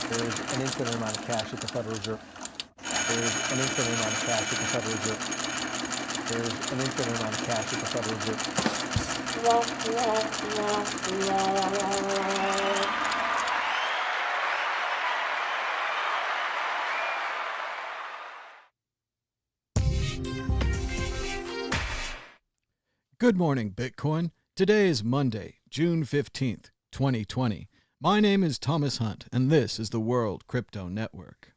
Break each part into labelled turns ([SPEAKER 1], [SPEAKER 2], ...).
[SPEAKER 1] There's an infinite amount of cash at the Federal Reserve. There's an infinite amount of cash at the Federal Reserve. There's an infinite amount of cash at the Federal Reserve.
[SPEAKER 2] Good morning, Bitcoin. Today is Monday, June 15th, 2020. My name is Thomas Hunt, and this is the World Crypto Network.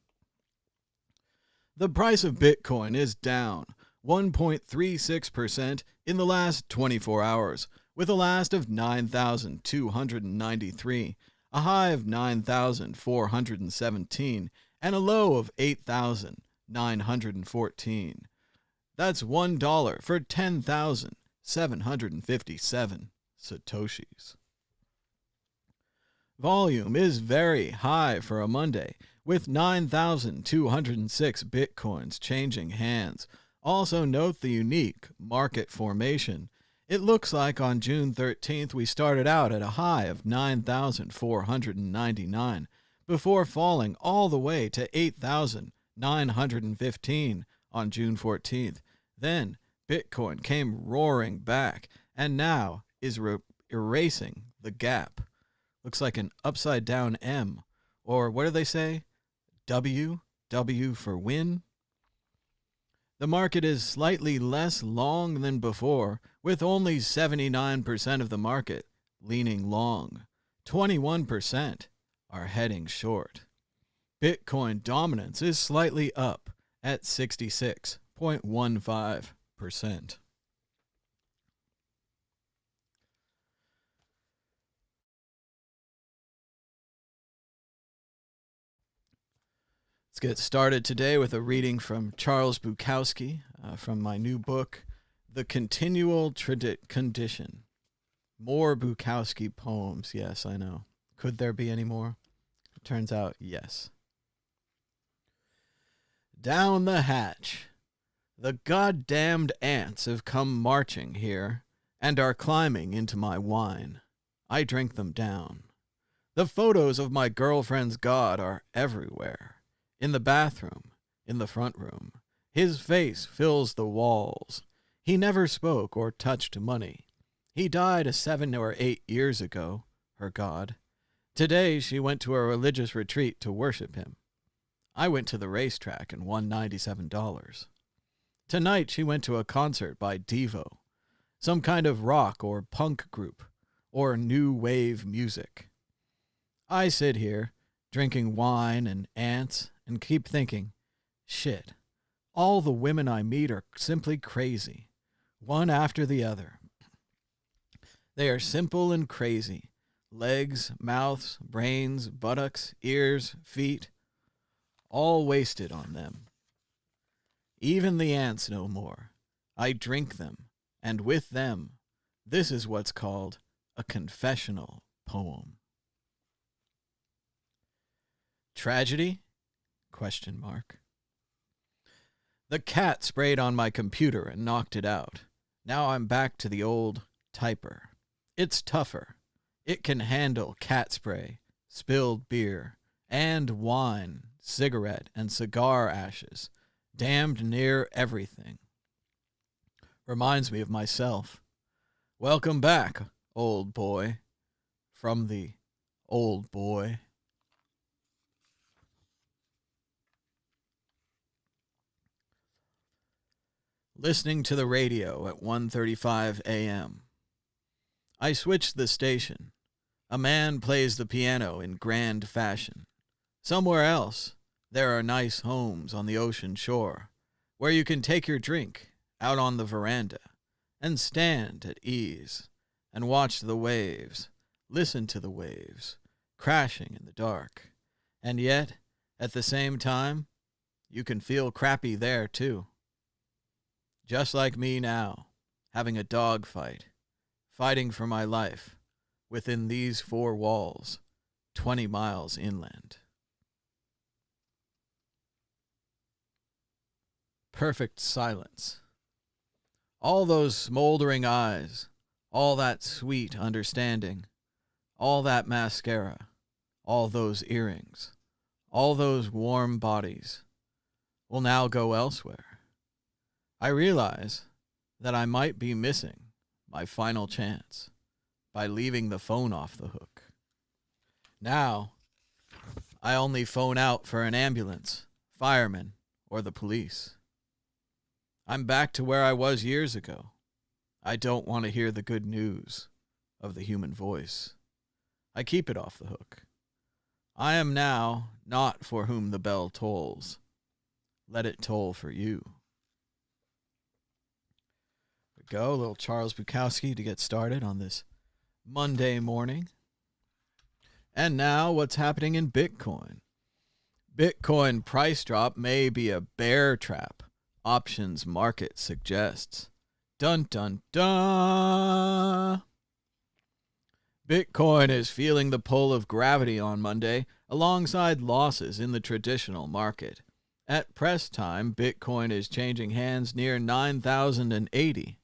[SPEAKER 2] The price of Bitcoin is down 1.36% in the last 24 hours, with a last of 9,293, a high of 9,417, and a low of 8,914. That's $1 for 10,757 Satoshis. Volume is very high for a Monday, with 9,206 Bitcoins changing hands. Also note the unique market formation. It looks like on June 13th we started out at a high of 9,499 before falling all the way to 8,915 on June 14th. Then Bitcoin came roaring back and now is erasing the gap. Looks like an upside down M, or what do they say? W for win. The market is slightly less long than before, with only 79% of the market leaning long. 21% are heading short. Bitcoin dominance is slightly up at 66.15%. Let's get started today with a reading from Charles Bukowski from my new book, The Continual Condition. More Bukowski poems. Yes, I know. Could there be any more? Turns out, yes. Down the hatch. The goddamned ants have come marching here and are climbing into my wine. I drink them down. The photos of my girlfriend's god are everywhere. In the bathroom, in the front room. His face fills the walls. He never spoke or touched money. He died 7 or 8 years ago, her god. Today she went to a religious retreat to worship him. I went to the racetrack and won $97. Tonight she went to a concert by Devo, some kind of rock or punk group, or new wave music. I sit here, drinking wine and ants, and keep thinking, shit, all the women I meet are simply crazy, one after the other. They are simple and crazy. Legs, mouths, brains, buttocks, ears, feet, all wasted on them. Even the ants no more. I drink them, and with them, this is what's called a confessional poem. Tragedy? ? The cat sprayed on my computer and knocked it out. Now I'm back to the old typer. It's tougher. It can handle cat spray, spilled beer, and wine, cigarette, and cigar ashes. Damned near everything. Reminds me of myself. Welcome back, old boy. From the old boy. Listening to the radio at 1:35 a.m. I switched the station. A man plays the piano in grand fashion. Somewhere else, there are nice homes on the ocean shore, where you can take your drink out on the veranda and stand at ease and watch the waves, listen to the waves, crashing in the dark. And yet, at the same time, you can feel crappy there too. Just like me now, having a dogfight, fighting for my life within these four walls, 20 miles inland. Perfect silence. All those smoldering eyes, all that sweet understanding, all that mascara, all those earrings, all those warm bodies will now go elsewhere. I realize that I might be missing my final chance by leaving the phone off the hook. Now, I only phone out for an ambulance, fireman, or the police. I'm back to where I was years ago. I don't want to hear the good news of the human voice. I keep it off the hook. I am now not for whom the bell tolls. Let it toll for you. There we go, little Charles Bukowski to get started on this Monday morning. And now what's happening in Bitcoin? Bitcoin price drop may be a bear trap, options market suggests. Dun dun dun! Bitcoin is feeling the pull of gravity on Monday alongside losses in the traditional market. At press time, Bitcoin is changing hands near 9,080.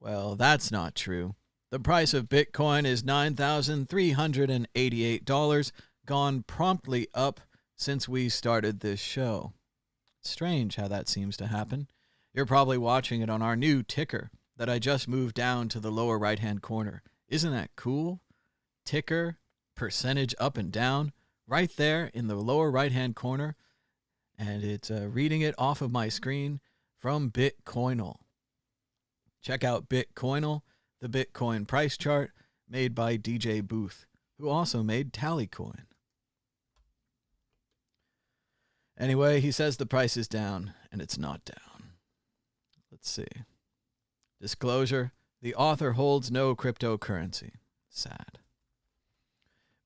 [SPEAKER 2] Well, that's not true. The price of Bitcoin is $9,388, gone promptly up since we started this show. Strange how that seems to happen. You're probably watching it on our new ticker that I just moved down to the lower right-hand corner. Isn't that cool? Ticker, percentage up and down, right there in the lower right-hand corner. And it's reading it off of my screen from Bitcoinal. Check out Bitcoinal, the Bitcoin price chart made by DJ Booth, who also made Tallycoin. Anyway, he says the price is down, and it's not down. Let's see. Disclosure, the author holds no cryptocurrency. Sad.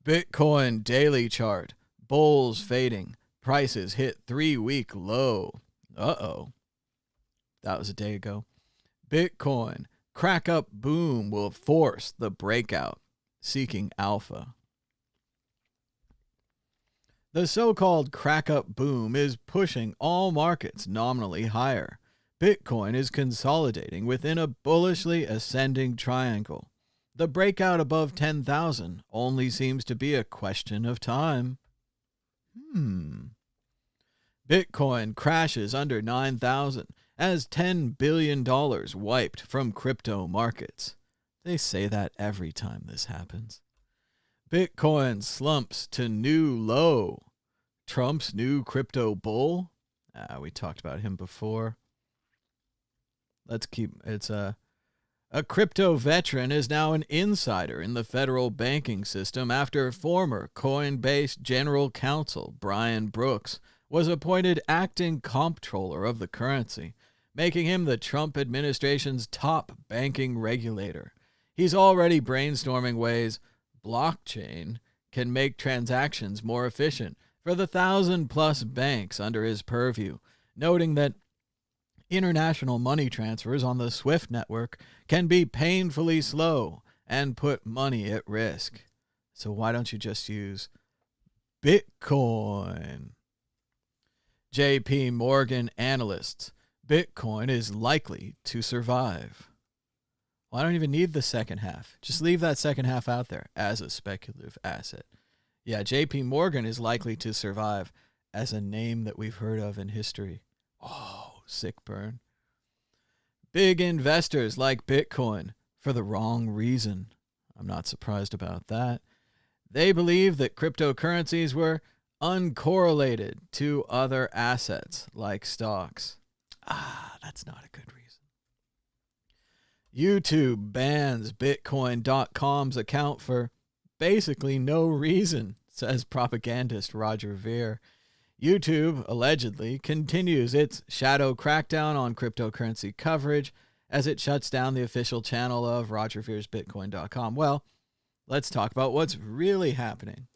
[SPEAKER 2] Bitcoin daily chart. Bulls fading. Prices hit 3-week low. Uh-oh. That was a day ago. Bitcoin. Crack up boom will force the breakout. Seeking alpha. The so-called crack-up boom is pushing all markets nominally higher. Bitcoin is consolidating within a bullishly ascending triangle. The breakout above 10,000 only seems to be a question of time. Bitcoin crashes under 9,000 as $10 billion wiped from crypto markets. They say that every time this happens. Bitcoin slumps to new low. Trump's new crypto bull? We talked about him before. It's a crypto veteran is now an insider in the federal banking system after former Coinbase General Counsel Brian Brooks was appointed acting comptroller of the currency, making him the Trump administration's top banking regulator. He's already brainstorming ways blockchain can make transactions more efficient for the 1,000+ banks under his purview, noting that international money transfers on the SWIFT network can be painfully slow and put money at risk. So why don't you just use Bitcoin? JP Morgan analysts, Bitcoin is likely to survive. Well, I don't even need the second half. Just leave that second half out there as a speculative asset. Yeah, JP Morgan is likely to survive as a name that we've heard of in history. Oh, sick burn. Big investors like Bitcoin for the wrong reason. I'm not surprised about that. They believe that cryptocurrencies were uncorrelated to other assets like stocks. That's not a good reason. YouTube bans Bitcoin.com's account for basically no reason, says propagandist Roger Ver. YouTube allegedly continues its shadow crackdown on cryptocurrency coverage as it shuts down the official channel of Roger Ver's Bitcoin.com. Well, let's talk about what's really happening.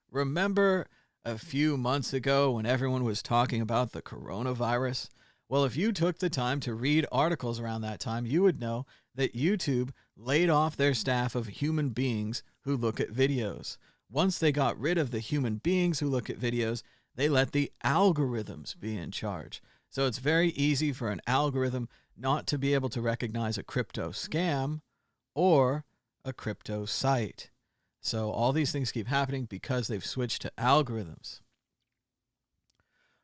[SPEAKER 2] Remember a few months ago when everyone was talking about the coronavirus? Well, if you took the time to read articles around that time, you would know that YouTube laid off their staff of human beings who look at videos. Once they got rid of the human beings who look at videos, they let the algorithms be in charge. So it's very easy for an algorithm not to be able to recognize a crypto scam or a crypto site. So all these things keep happening because they've switched to algorithms.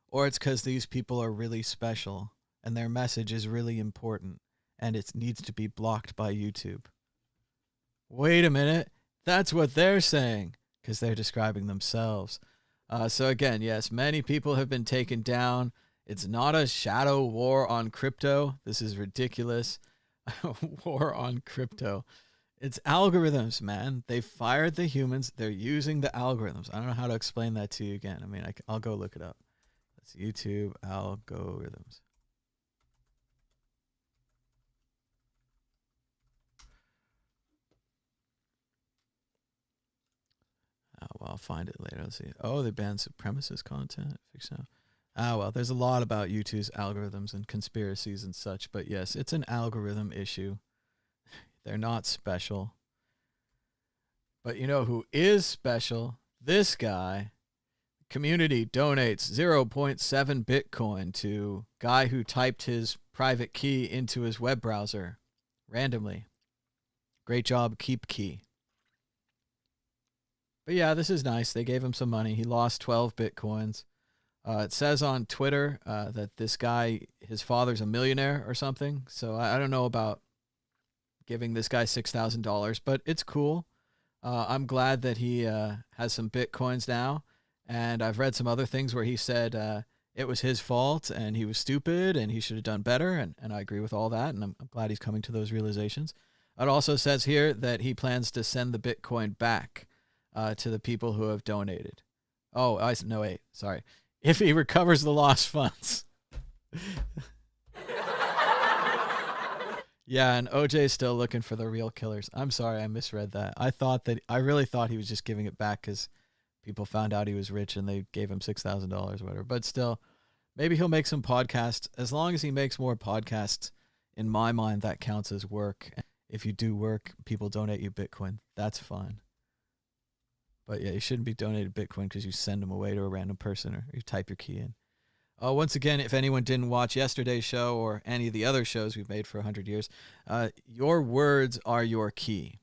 [SPEAKER 2] Or it's because these people are really special and their message is really important and it needs to be blocked by YouTube. Wait a minute. That's what they're saying because they're describing themselves. So again, yes, many people have been taken down. It's not a shadow war on crypto. This is ridiculous. War on crypto. It's algorithms, man. They fired the humans. They're using the algorithms. I don't know how to explain that to you again. I mean, I'll go look it up. That's YouTube algorithms. Oh, well, I'll find it later. Let's see. Oh, they banned supremacist content. Well, there's a lot about YouTube's algorithms and conspiracies and such. But yes, it's an algorithm issue. They're not special. But you know who is special? This guy. Community donates 0.7 Bitcoin to guy who typed his private key into his web browser randomly. Great job, KeepKey. But yeah, this is nice. They gave him some money. He lost 12 Bitcoins. It says on Twitter that this guy, his father's a millionaire or something. So I don't know about giving this guy $6,000, but it's cool. I'm glad that he has some Bitcoins now. And I've read some other things where he said it was his fault and he was stupid and he should have done better. And I agree with all that. And I'm glad he's coming to those realizations. It also says here that he plans to send the Bitcoin back to the people who have donated. Oh, no, wait, sorry. If he recovers the lost funds. Yeah, and OJ's still looking for the real killers. I'm sorry, I misread that. I really thought he was just giving it back because people found out he was rich and they gave him $6,000 or whatever. But still, maybe he'll make some podcasts. As long as he makes more podcasts, in my mind, that counts as work. If you do work, people donate you Bitcoin. That's fine. But yeah, you shouldn't be donated Bitcoin because you send them away to a random person or you type your key in. Once again, if anyone didn't watch yesterday's show or any of the other shows we've made for 100 years, your words are your key.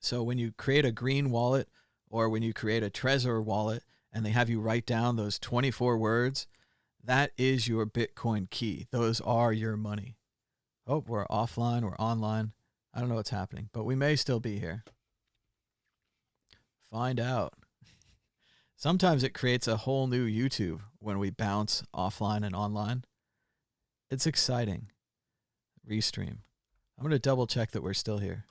[SPEAKER 2] So when you create a green wallet or when you create a Trezor wallet and they have you write down those 24 words, that is your Bitcoin key. Those are your money. Oh, we're offline, we're online. I don't know what's happening, but we may still be here. Find out. Sometimes it creates a whole new YouTube when we bounce offline and online. It's exciting. Restream. I'm going to double check that we're still here.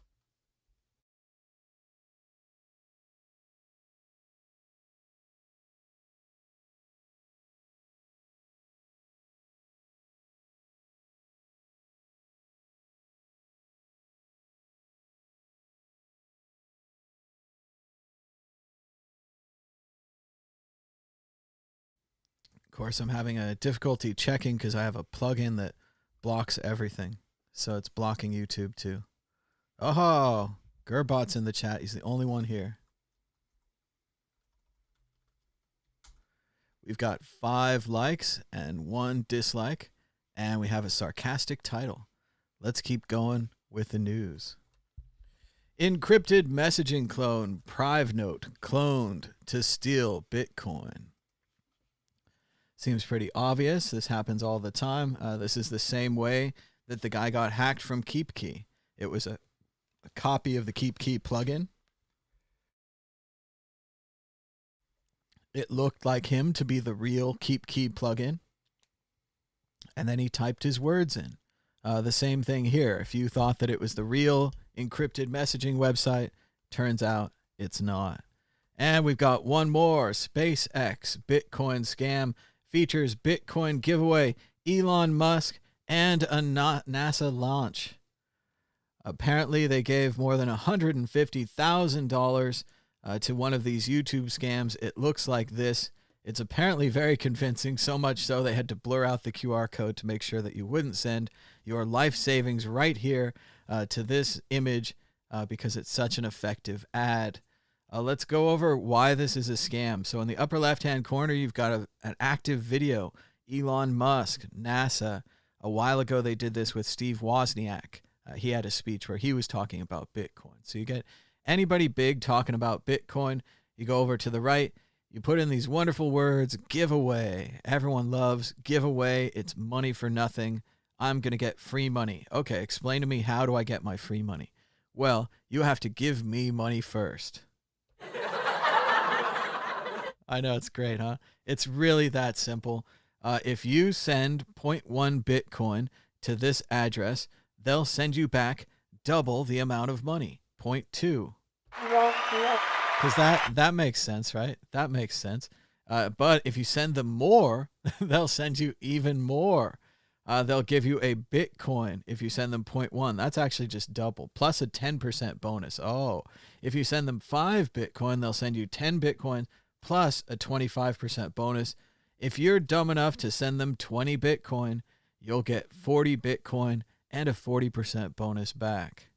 [SPEAKER 2] Of course, I'm having a difficulty checking because I have a plugin that blocks everything. So it's blocking YouTube too. Oh, Gerbot's in the chat. He's the only one here. We've got 5 likes and 1 dislike, and we have a sarcastic title. Let's keep going with the news. Encrypted messaging clone, PriveNote, cloned to steal Bitcoin. Seems pretty obvious. This happens all the time. This is the same way that the guy got hacked from KeepKey. It was a copy of the KeepKey plugin. It looked like him to be the real KeepKey plugin. And then he typed his words in. The same thing here. If you thought that it was the real encrypted messaging website, turns out it's not. And we've got one more. SpaceX Bitcoin scam features Bitcoin giveaway, Elon Musk, and a NASA launch. Apparently, they gave more than $150,000 to one of these YouTube scams. It looks like this. It's apparently very convincing, so much so they had to blur out the QR code to make sure that you wouldn't send your life savings right here to this image because it's such an effective ad. Let's go over why this is a scam. So in the upper left-hand corner, you've got an active video. Elon Musk, NASA. A while ago, they did this with Steve Wozniak. He had a speech where he was talking about Bitcoin. So you get anybody big talking about Bitcoin. You go over to the right. You put in these wonderful words, giveaway. Everyone loves giveaway. It's money for nothing. I'm going to get free money. Okay, explain to me, how do I get my free money? Well, you have to give me money first. I know, it's great, huh? It's really that simple. If you send 0.1 Bitcoin to this address, they'll send you back double the amount of money, 0.2. Because that makes sense, right? That makes sense. But if you send them more, they'll send you even more. They'll give you a Bitcoin if you send them 0.1. That's actually just double, plus a 10% bonus. Oh, if you send them 5 Bitcoin, they'll send you 10 Bitcoin plus a 25% bonus. If you're dumb enough to send them 20 Bitcoin, you'll get 40 Bitcoin and a 40% bonus back.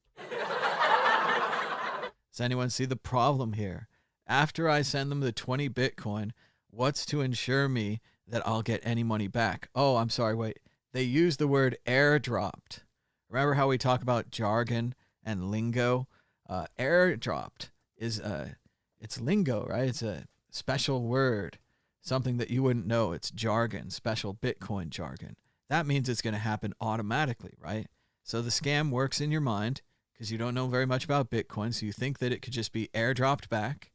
[SPEAKER 2] Does anyone see the problem here? After I send them the 20 Bitcoin, what's to ensure me that I'll get any money back? Oh, I'm sorry, wait. They use the word airdropped. Remember how we talk about jargon and lingo? Airdropped is it's lingo, right? It's a special word, something that you wouldn't know. It's jargon, special Bitcoin jargon. That means it's going to happen automatically, right? So the scam works in your mind because you don't know very much about Bitcoin, so you think that it could just be airdropped back.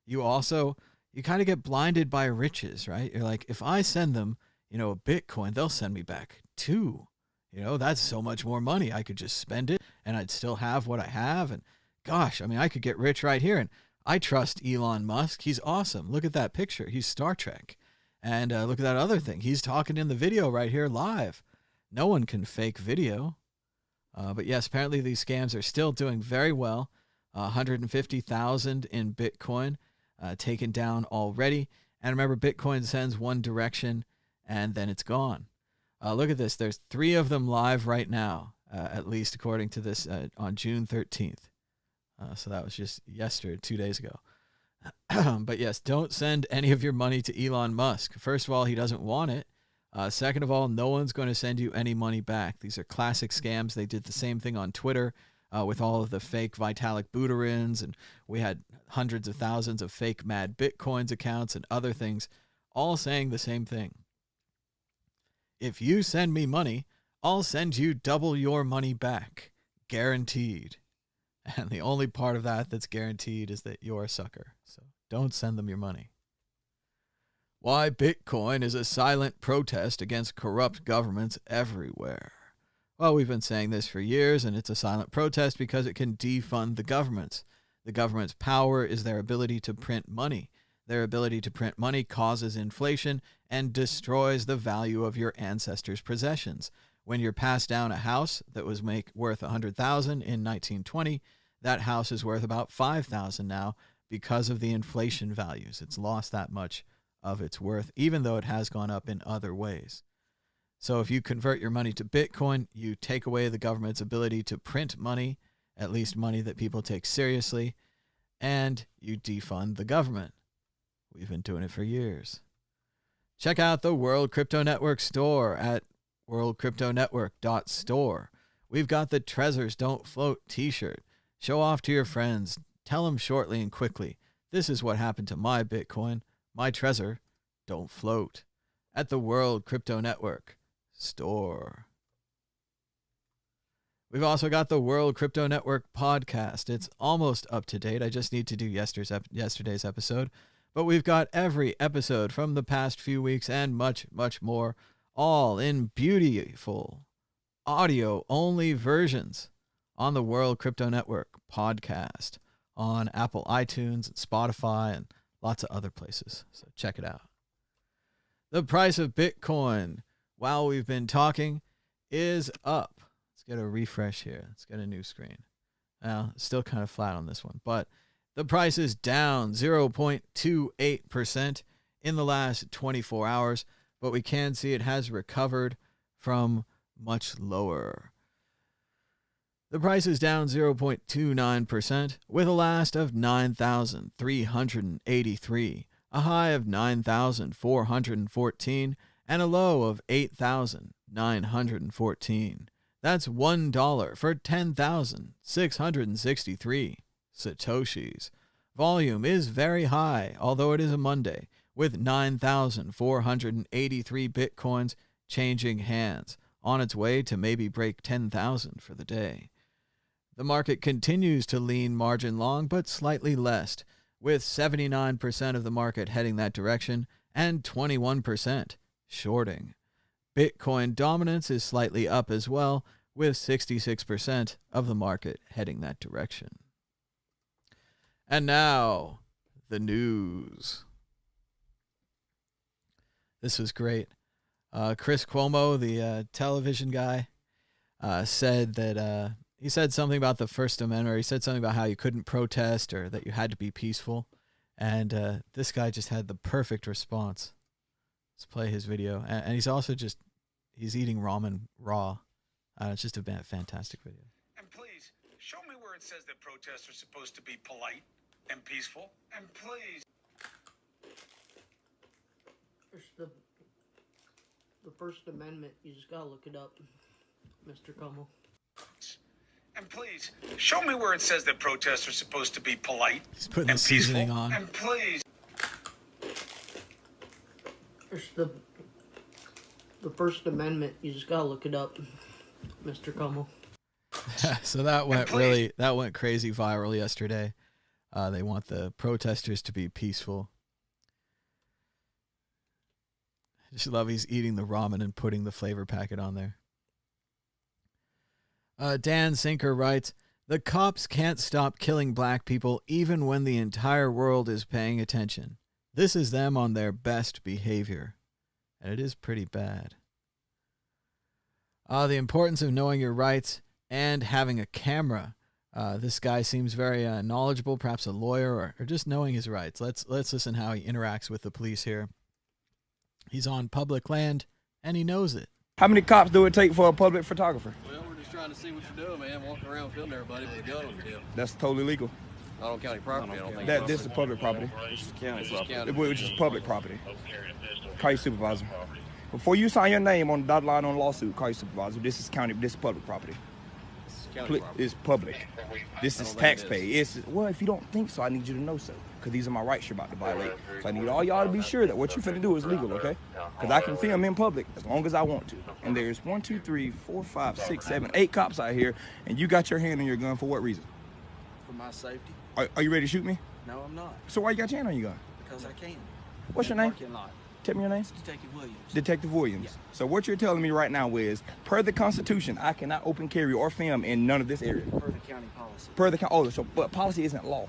[SPEAKER 2] You kind of get blinded by riches, right? You're like, if I send them, a Bitcoin, they'll send me back 2. That's so much more money. I could just spend it and I'd still have what I have. And gosh, I could get rich right here. And I trust Elon Musk. He's awesome. Look at that picture. He's Star Trek. And look at that other thing. He's talking in the video right here live. No one can fake video. But yes, apparently these scams are still doing very well. 150,000 in Bitcoin taken down already. And remember, Bitcoin sends one direction and then it's gone. Look at this. There's 3 of them live right now, at least according to this, on June 13th. So that was just yesterday, 2 days ago. But yes, don't send any of your money to Elon Musk. First of all, he doesn't want it. Second of all, no one's going to send you any money back. These are classic scams. They did the same thing on Twitter with all of the fake Vitalik Buterins, and we had hundreds of thousands of fake Mad Bitcoins accounts and other things, all saying the same thing. If you send me money, I'll send you double your money back. Guaranteed. And the only part of that that's guaranteed is that you're a sucker. So don't send them your money. Why Bitcoin is a silent protest against corrupt governments everywhere. Well, we've been saying this for years, and it's a silent protest because it can defund the governments. The government's power is their ability to print money. Their ability to print money causes inflation and destroys the value of your ancestors' possessions. When you're passed down a house that was worth $100,000 in 1920, that house is worth about $5,000 now because of the inflation values. It's lost that much of its worth, even though it has gone up in other ways. So if you convert your money to Bitcoin, you take away the government's ability to print money, at least money that people take seriously, and you defund the government. We've been doing it for years. Check out the World Crypto Network store at worldcryptonetwork.store. We've got the Trezors Don't Float t-shirt. Show off to your friends. Tell them shortly and quickly, this is what happened to my Bitcoin. My Trezor don't float. At the World Crypto Network store. We've also got the World Crypto Network podcast. It's almost up to date. I just need to do yesterday's episode. But we've got every episode from the past few weeks and much, much more, all in beautiful audio-only versions on the World Crypto Network podcast, on Apple iTunes and Spotify and lots of other places. So check it out. The price of Bitcoin, while we've been talking, is up. Let's get a refresh here. Let's get a new screen. Now, it's still kind of flat on this one, but The price is down 0.28% in the last 24 hours, but we can see it has recovered from much lower. The price is down 0.29% with a last of 9,383, a high of 9,414, and a low of 8,914. That's $1 for 10,663 Satoshis. Volume is very high, although it is a Monday, with 9,483 Bitcoins changing hands, on its way to maybe break 10,000 for the day. The market continues to lean margin long, but slightly less, with 79% of the market heading that direction and 21% shorting. Bitcoin dominance is slightly up as well, with 66% of the market heading that direction. And now, the news. This was great. Chris Cuomo, the television guy, said that he said something about the First Amendment, or he said something about how you couldn't protest or that you had to be peaceful. And this guy just had the perfect response. Let's play his video. And he's also he's eating ramen raw. It's just a fantastic video.
[SPEAKER 3] And please, show me where it says that protests are supposed to be polite and peaceful. And please.
[SPEAKER 4] There's the First Amendment. You just gotta look it up, Mr. Cuomo.
[SPEAKER 3] And please, show me where it says that protests are supposed to be polite
[SPEAKER 2] He's putting
[SPEAKER 3] and
[SPEAKER 2] the
[SPEAKER 3] peaceful.
[SPEAKER 2] seasoning on.
[SPEAKER 3] And please.
[SPEAKER 4] There's the First Amendment. You just gotta look it up, Mr. Cuomo.
[SPEAKER 2] So that went crazy viral yesterday. They want the protesters to be peaceful. I just love he's eating the ramen and putting the flavor packet on there. Dan Sinker writes, the cops can't stop killing black people even when the entire world is paying attention. This is them on their best behavior. And it is pretty bad. The importance of knowing your rights and having a camera. This guy seems very knowledgeable, perhaps a lawyer or just knowing his rights. Let's listen how he interacts with the police here. He's on public land, and he knows it.
[SPEAKER 5] How many cops do it take for a public photographer?
[SPEAKER 6] Well, we're just trying to see what you're doing, man. Walking around filming everybody with a gun on your hip.
[SPEAKER 5] That's totally legal.
[SPEAKER 6] Not on county property, I don't think.
[SPEAKER 5] This is public property.
[SPEAKER 6] This is county.
[SPEAKER 5] Which is public property. Call your supervisor. Before you sign your name on the dotted line on the lawsuit, call your supervisor. This is county. This is public property.
[SPEAKER 6] This is county property.
[SPEAKER 5] It's public. This is taxpayer. Well, if you don't think so, I need you to know so. Because these are my rights you're about to violate. So I need all y'all to be sure that what you're finna do is legal, okay? Because I can film in public as long as I want to. And there's 1, 2, 3, 4, 5, 6, 7, 8 cops out here, and you got your hand on your gun for what reason?
[SPEAKER 7] For my safety.
[SPEAKER 5] Are you ready to shoot me?
[SPEAKER 7] No, I'm not.
[SPEAKER 5] So why you got your hand on your gun?
[SPEAKER 7] Because I can.
[SPEAKER 5] What's your name?
[SPEAKER 7] Parking lot.
[SPEAKER 5] Tell me your name.
[SPEAKER 7] It's Detective Williams.
[SPEAKER 5] Detective Williams.
[SPEAKER 7] Yeah.
[SPEAKER 5] So what you're telling me right now is, per the Constitution, I cannot open carry or film in none of this area.
[SPEAKER 7] Per the county policy.
[SPEAKER 5] But policy isn't law.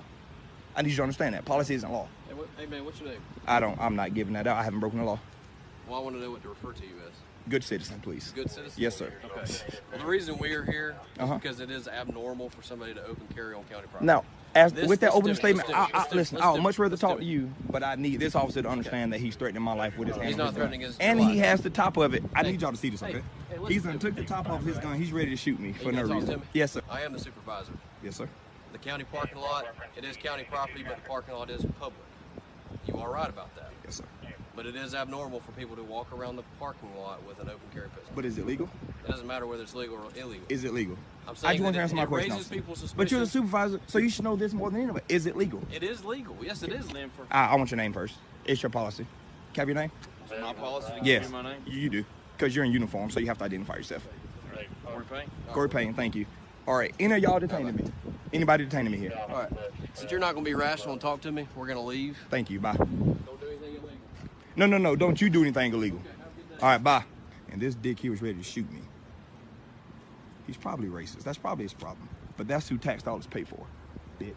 [SPEAKER 5] I need you to understand that. Policy isn't law.
[SPEAKER 6] Hey, man, what's your name?
[SPEAKER 5] I'm not giving that out. I haven't broken the law.
[SPEAKER 6] Well, I want to know what to refer to you as.
[SPEAKER 5] Good citizen, please.
[SPEAKER 6] Good citizen?
[SPEAKER 5] Yes, sir.
[SPEAKER 6] Okay. Well, the reason we're here is
[SPEAKER 5] Uh-huh.
[SPEAKER 6] because it is abnormal for somebody to open carry on county property.
[SPEAKER 5] Now, with that opening statement,
[SPEAKER 6] let's
[SPEAKER 5] I would much rather
[SPEAKER 6] let's
[SPEAKER 5] talk
[SPEAKER 6] do
[SPEAKER 5] to
[SPEAKER 6] it.
[SPEAKER 5] you, but I need this officer to understand that he's threatening my life with his hand.
[SPEAKER 6] He's
[SPEAKER 5] on
[SPEAKER 6] not
[SPEAKER 5] his gun.
[SPEAKER 6] threatening his
[SPEAKER 5] And
[SPEAKER 6] life.
[SPEAKER 5] he has the top of it. I
[SPEAKER 6] Hey.
[SPEAKER 5] need y'all to see this, okay?
[SPEAKER 6] Hey, listen
[SPEAKER 5] He's
[SPEAKER 6] to
[SPEAKER 5] done
[SPEAKER 6] me.
[SPEAKER 5] took the top off his gun. He's ready to shoot me for
[SPEAKER 6] You
[SPEAKER 5] no
[SPEAKER 6] gonna talk
[SPEAKER 5] reason.
[SPEAKER 6] to me?
[SPEAKER 5] Yes, sir.
[SPEAKER 6] I am the supervisor.
[SPEAKER 5] Yes, sir.
[SPEAKER 6] The county parking lot, it is county property, but the parking lot is public. You are right about that.
[SPEAKER 5] Yes, sir.
[SPEAKER 6] But it is abnormal for people to walk around the parking lot with an open carry pistol.
[SPEAKER 5] But is it legal?
[SPEAKER 6] It doesn't matter whether it's legal or illegal.
[SPEAKER 5] Is it legal?
[SPEAKER 6] I'm
[SPEAKER 5] I
[SPEAKER 6] saying
[SPEAKER 5] just want to
[SPEAKER 6] that
[SPEAKER 5] answer my
[SPEAKER 6] it
[SPEAKER 5] question.
[SPEAKER 6] raises
[SPEAKER 5] officer.
[SPEAKER 6] people's
[SPEAKER 5] But you're the
[SPEAKER 6] suspicions.
[SPEAKER 5] supervisor, so you should know this more than anybody. Is it legal?
[SPEAKER 6] It is legal. Yes, it is.
[SPEAKER 5] I want your name first. It's your policy. Can I have your name?
[SPEAKER 6] It's my policy to give
[SPEAKER 5] Yes.
[SPEAKER 6] you my name.
[SPEAKER 5] You do. Because you're in uniform, so you have to identify yourself.
[SPEAKER 6] Corey Payne.
[SPEAKER 5] Corey Payne, thank you. All right, any of y'all detaining me? Anybody detaining me here?
[SPEAKER 6] All right. Since you're not going to be rational and talk to me, we're going to leave.
[SPEAKER 5] Thank you, bye.
[SPEAKER 6] Don't do anything illegal.
[SPEAKER 5] No, don't you do anything illegal. All right, bye. And this dick here was ready to shoot me. He's probably racist. That's probably his problem. But that's who tax dollars pay for, bitch.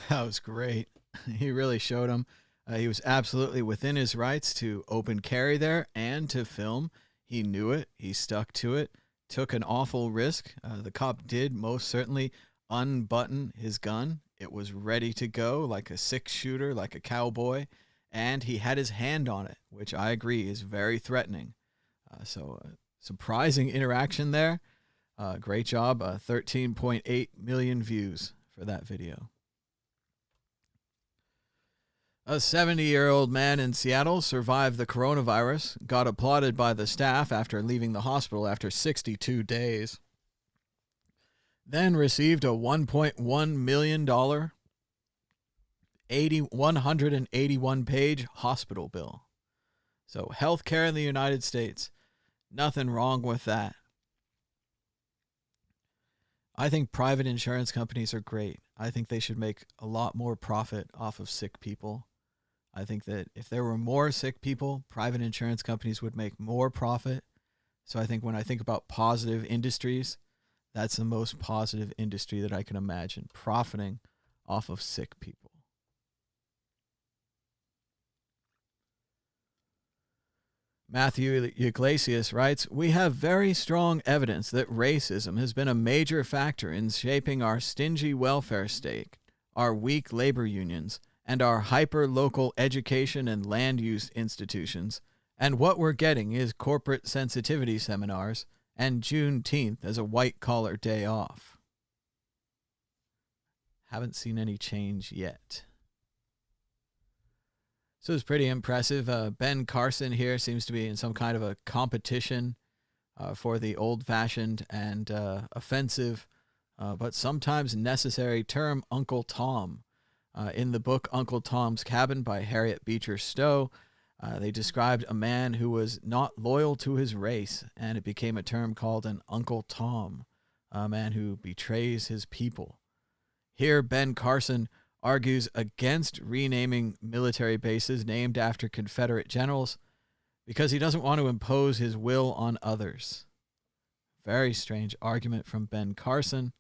[SPEAKER 2] That was great. He really showed him. He was absolutely within his rights to open carry there and to film. He knew it. He stuck to it. Took an awful risk. The cop did most certainly unbutton his gun. It was ready to go like a 6-shooter, like a cowboy, and he had his hand on it, which I agree is very threatening. Surprising interaction there. Great job. 13.8 million views for that video. A 70-year-old man in Seattle survived the coronavirus, got applauded by the staff after leaving the hospital after 62 days, then received a $1.1 million, 181-page hospital bill. So healthcare in the United States, nothing wrong with that. I think private insurance companies are great. I think they should make a lot more profit off of sick people. I think that if there were more sick people, private insurance companies would make more profit. So I think when I think about positive industries, that's the most positive industry that I can imagine, profiting off of sick people. Matthew Iglesias writes, "We have very strong evidence that racism has been a major factor in shaping our stingy welfare state, our weak labor unions, and our hyper-local education and land use institutions, and what we're getting is corporate sensitivity seminars and Juneteenth as a white-collar day off." Haven't seen any change yet. So it's pretty impressive. Ben Carson here seems to be in some kind of a competition for the old-fashioned and offensive, but sometimes necessary term Uncle Tom. In the book Uncle Tom's Cabin by Harriet Beecher Stowe, they described a man who was not loyal to his race, and it became a term called an Uncle Tom, a man who betrays his people. Here, Ben Carson argues against renaming military bases named after Confederate generals because he doesn't want to impose his will on others. Very strange argument from Ben Carson.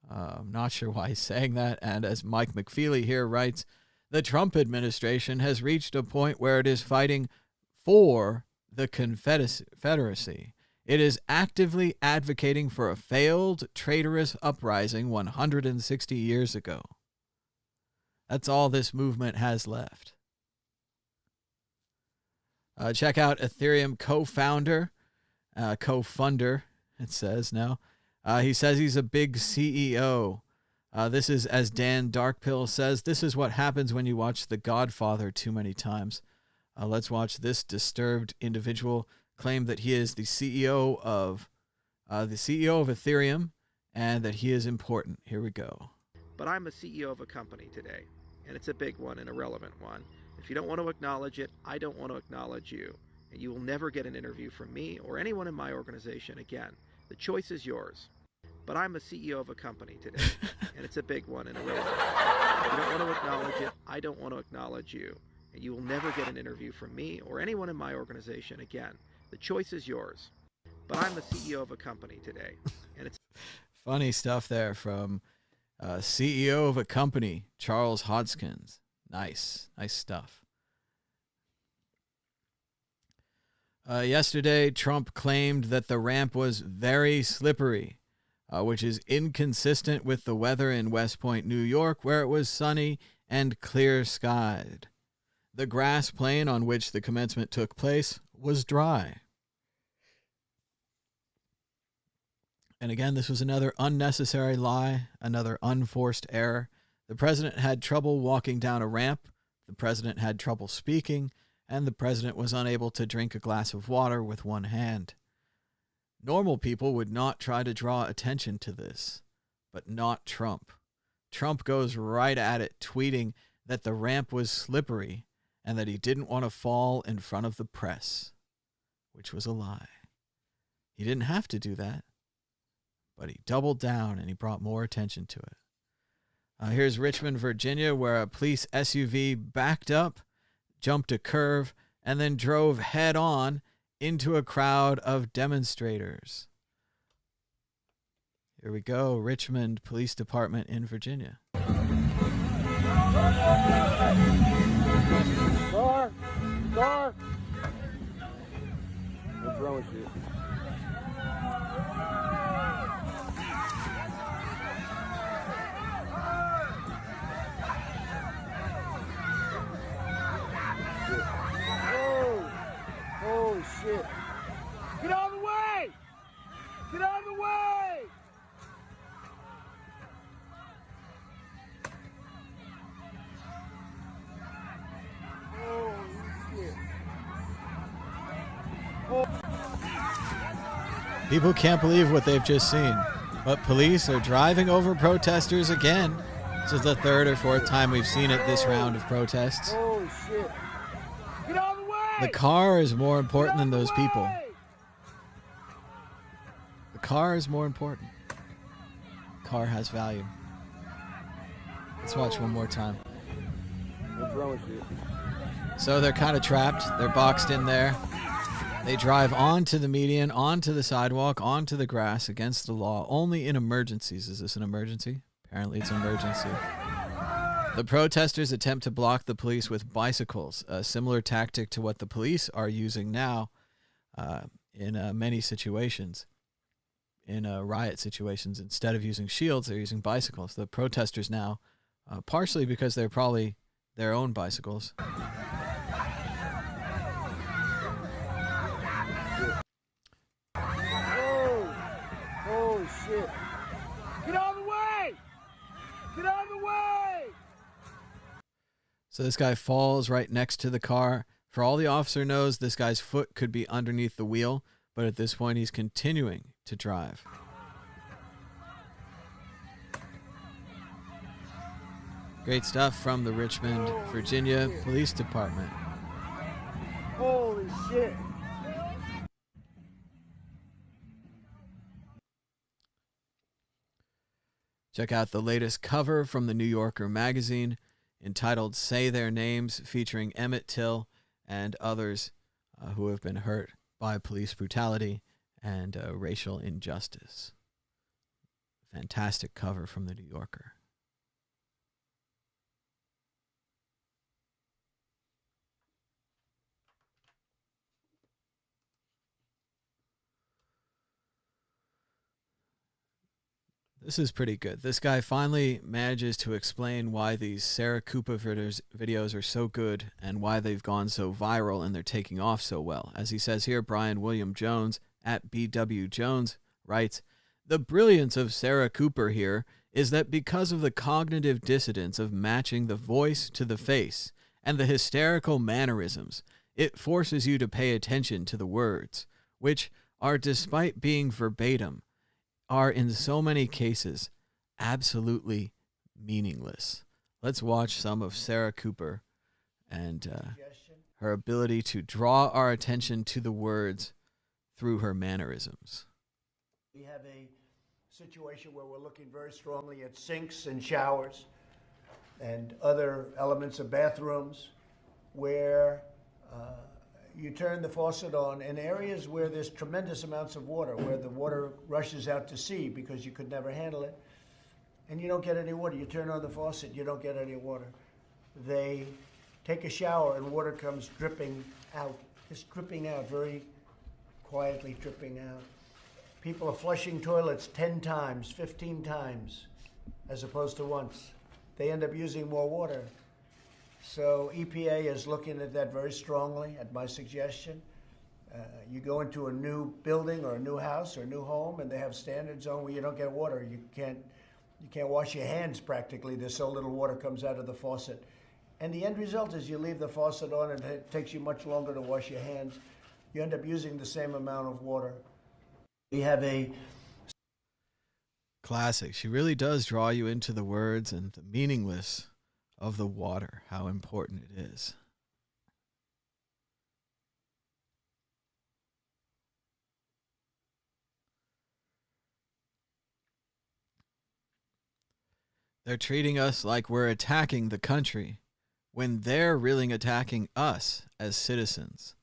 [SPEAKER 2] I'm not sure why he's saying that. And as Mike McFeely here writes, the Trump administration has reached a point where it is fighting for the Confederacy. It is actively advocating for a failed, traitorous uprising 160 years ago. That's all this movement has left. Check out Ethereum co-funder, it says now. He says he's a big CEO. This is, as Dan Darkpill says, this is what happens when you watch The Godfather too many times. Let's watch this disturbed individual claim that he is the CEO of Ethereum and that he is important. Here we go.
[SPEAKER 8] But I'm a CEO of a company today, and it's a big one and a relevant one. If you don't want to acknowledge it, I don't want to acknowledge you. And you will never get an interview from me or anyone in my organization again. The choice is yours. But I'm a CEO of a company today, and it's a big one and a relevant one. If you don't want to acknowledge it, I don't want to acknowledge you. And you will never get an interview from me or anyone in my organization again. The choice is yours. But I'm the CEO of a company today, and it's
[SPEAKER 2] funny stuff there from CEO of a company, Charles Hodgkins. Nice stuff. Yesterday, Trump claimed that the ramp was very slippery, which is inconsistent with the weather in West Point, New York, where it was sunny and clear-skied. The grass plain on which the commencement took place was dry. And again, this was another unnecessary lie, another unforced error. The president had trouble walking down a ramp, the president had trouble speaking, and the president was unable to drink a glass of water with one hand. Normal people would not try to draw attention to this, but not Trump. Trump goes right at it, tweeting that the ramp was slippery and that he didn't want to fall in front of the press, which was a lie. He didn't have to do that, but he doubled down and he brought more attention to it. Here's Richmond, Virginia, where a police SUV backed up, jumped a curve, and then drove head-on into a crowd of demonstrators. Here we go, Richmond Police Department in Virginia.
[SPEAKER 1] Car! What's wrong with you?
[SPEAKER 2] People can't believe what they've just seen, but police are driving over protesters again. This is the third or fourth time we've seen it this round of protests.
[SPEAKER 9] Holy shit. Get out of the way!
[SPEAKER 2] The car is more important than those people. The car is more important. The car has value. Let's watch one more time.
[SPEAKER 9] What's wrong with you?
[SPEAKER 2] So they're kind of trapped. They're boxed in there. They drive onto the median, onto the sidewalk, onto the grass against the law. Only in emergencies. Is this an emergency? Apparently it's an emergency. The protesters attempt to block the police with bicycles, a similar tactic to what the police are using now in many situations. In riot situations, instead of using shields, they're using bicycles. The protesters now, partially because they're probably their own bicycles.
[SPEAKER 9] Holy shit. Get out of the way! Get out of the way!
[SPEAKER 2] So this guy falls right next to the car. For all the officer knows, this guy's foot could be underneath the wheel, but at this point he's continuing to drive. Great stuff from the Richmond, Virginia Police Department.
[SPEAKER 9] Holy shit.
[SPEAKER 2] Check out the latest cover from the New Yorker magazine entitled Say Their Names, featuring Emmett Till and others who have been hurt by police brutality and racial injustice. Fantastic cover from the New Yorker. This is pretty good. This guy finally manages to explain why these Sarah Cooper videos are so good and why they've gone so viral and they're taking off so well. As he says here, Brian William Jones at BW Jones writes, "The brilliance of Sarah Cooper here is that because of the cognitive dissonance of matching the voice to the face and the hysterical mannerisms, it forces you to pay attention to the words, which are, despite being verbatim, are in so many cases absolutely meaningless." Let's watch some of Sarah Cooper and her ability to draw our attention to the words through her mannerisms.
[SPEAKER 10] We have a situation where we're looking very strongly at sinks and showers and other elements of bathrooms where you turn the faucet on in areas where there's tremendous amounts of water, where the water rushes out to sea because you could never handle it, and you don't get any water. You turn on the faucet, you don't get any water. They take a shower and water comes dripping out, just dripping out, very quietly dripping out. People are flushing toilets 10 times, 15 times, as opposed to once. They end up using more water. So EPA is looking at that very strongly at my suggestion. You go into a new building or a new house or a new home and they have standards on where you don't get water. You can't wash your hands practically. There's so little water comes out of the faucet. And the end result is you leave the faucet on and it takes you much longer to wash your hands. You end up using the same amount of water. We have a
[SPEAKER 2] classic. She really does draw you into the words and the meaningless of the water, how important it is. They're treating us like we're attacking the country when they're really attacking us as citizens,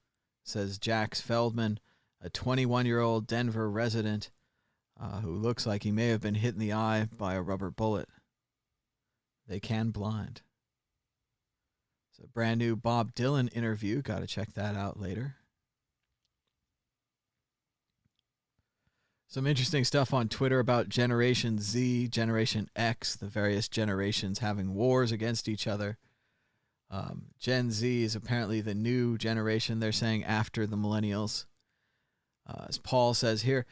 [SPEAKER 2] says Jax Feldman, a 21-year-old Denver resident who looks like he may have been hit in the eye by a rubber bullet. They can blind. It's a brand new Bob Dylan interview. Got to check that out later. Some interesting stuff on Twitter about Generation Z, Generation X, the various generations having wars against each other. Gen Z is apparently the new generation, they're saying, after the millennials. As Paul says here,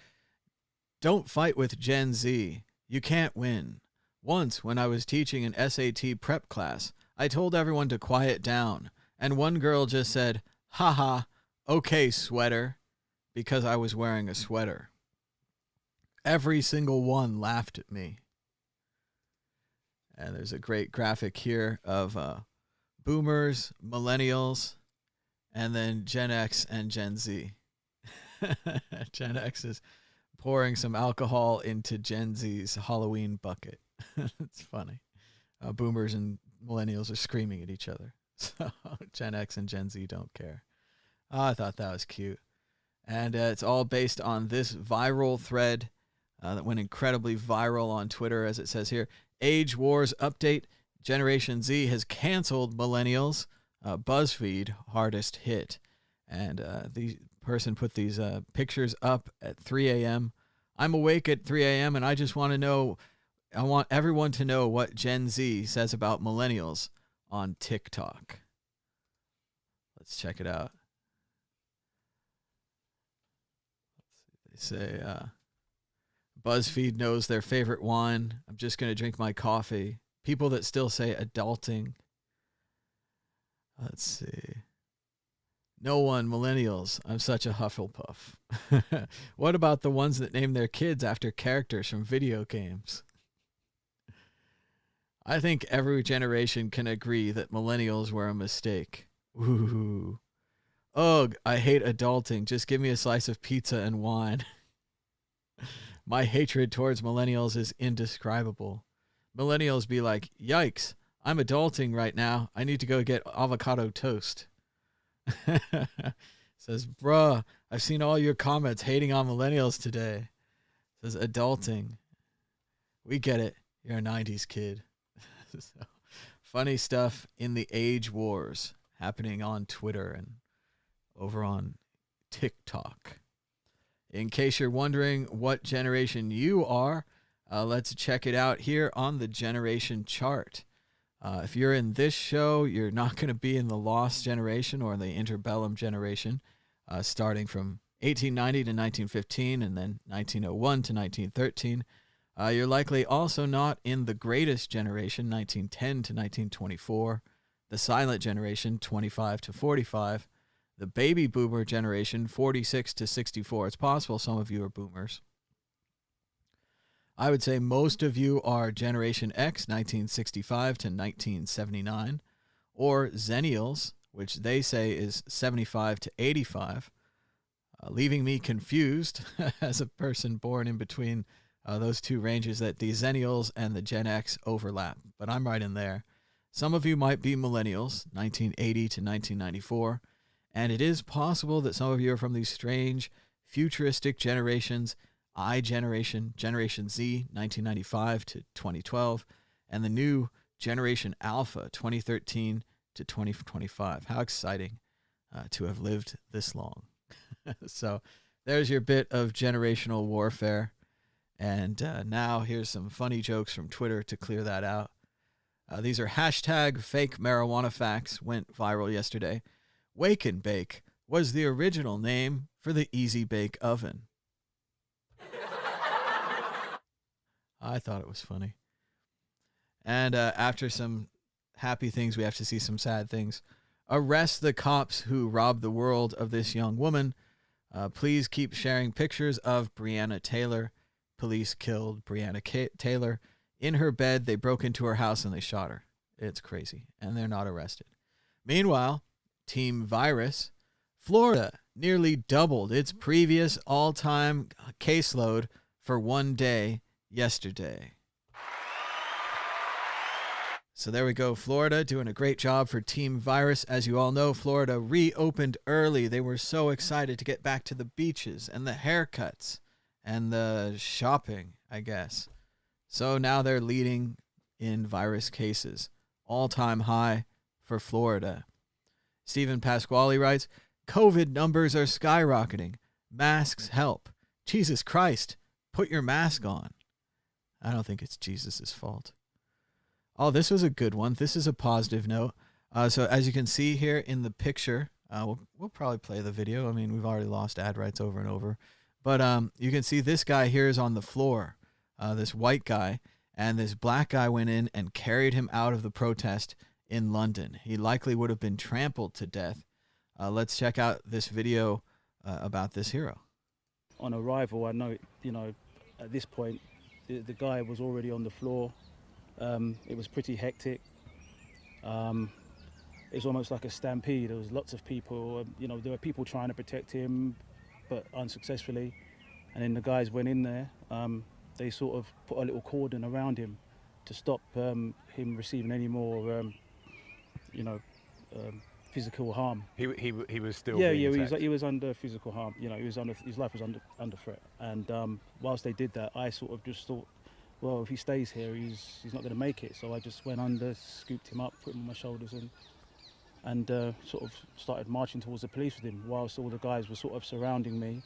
[SPEAKER 2] don't fight with Gen Z. You can't win. Once, when I was teaching an SAT prep class, I told everyone to quiet down, and one girl just said, "Haha, okay, sweater," because I was wearing a sweater. Every single one laughed at me. And there's a great graphic here of boomers, millennials, and then Gen X and Gen Z. Gen X is pouring some alcohol into Gen Z's Halloween bucket. It's funny. Boomers and millennials are screaming at each other. So Gen X and Gen Z don't care. I thought that was cute. And it's all based on this viral thread that went incredibly viral on Twitter, as it says here. Age Wars update. Generation Z has canceled millennials. BuzzFeed hardest hit. And the person put these pictures up at 3 a.m. I'm awake at 3 a.m. and I just want to know, I want everyone to know what Gen Z says about millennials on TikTok. Let's check it out. Let's see. They say, BuzzFeed knows their favorite wine. I'm just going to drink my coffee. People that still say adulting. Let's see. No one, millennials. I'm such a Hufflepuff. What about the ones that name their kids after characters from video games? I think every generation can agree that millennials were a mistake. Ooh. Ugh, I hate adulting. Just give me a slice of pizza and wine. My hatred towards millennials is indescribable. Millennials be like, yikes, I'm adulting right now. I need to go get avocado toast. Says, bruh, I've seen all your comments hating on millennials today. Says, adulting. We get it. You're a 90s kid. So, funny stuff in the age wars happening on Twitter and over on TikTok. In case you're wondering what generation you are, let's check it out here on the generation chart. If you're in this show, you're not going to be in the lost generation or the interbellum generation, starting from 1890 to 1915 and then 1901 to 1913. You're likely also not in the greatest generation, 1910 to 1924, the silent generation, 25 to 45, the baby boomer generation, 46 to 64. It's possible some of you are boomers. I would say most of you are Generation X, 1965 to 1979, or Zennials, which they say is 75 to 85, leaving me confused as a person born in between those two ranges that the Zennials and the Gen X overlap, but I'm right in there. Some of you might be Millennials, 1980 to 1994, and it is possible that some of you are from these strange futuristic generations, I generation, Generation Z, 1995 to 2012, and the new Generation Alpha, 2013 to 2025. How exciting to have lived this long. So there's your bit of generational warfare. And now here's some funny jokes from Twitter to clear that out. These are hashtag fake marijuana facts, went viral yesterday. Wake and Bake was the original name for the Easy Bake Oven. I thought it was funny. And after some happy things, we have to see some sad things. Arrest the cops who robbed the world of this young woman. Please keep sharing pictures of Breonna Taylor. Police killed Breonna Taylor. In her bed, they broke into her house and they shot her. It's crazy. And they're not arrested. Meanwhile, Team Virus, Florida nearly doubled its previous all-time caseload for one day yesterday. So there we go. Florida doing a great job for Team Virus. As you all know, Florida reopened early. They were so excited to get back to the beaches and the haircuts and the shopping, I guess. So now they're leading in virus cases. All-time high for Florida. Stephen Pasquale writes, COVID numbers are skyrocketing. Masks help. Jesus Christ, put your mask on. I don't think it's Jesus' fault. Oh, this was a good one. This is a positive note. So as you can see here in the picture, we'll probably play the video. I mean, we've already lost ad rights over and over. But you can see this guy here is on the floor, this white guy, and this black guy went in and carried him out of the protest in London. He likely would have been trampled to death. Let's check out this video about this hero.
[SPEAKER 11] On arrival, I know, at this point, the guy was already on the floor. It was pretty hectic. It was almost like a stampede. There was lots of people, there were people trying to protect him, but unsuccessfully. And then the guys went in there. They sort of put a little cordon around him to stop him receiving any more, physical harm.
[SPEAKER 12] He was still
[SPEAKER 11] he was under physical harm. His life was under threat. And whilst they did that, I sort of just thought, well, if he stays here, he's not going to make it. So I just went under, scooped him up, put him on my shoulders, and sort of started marching towards the police with him, whilst all the guys were sort of surrounding me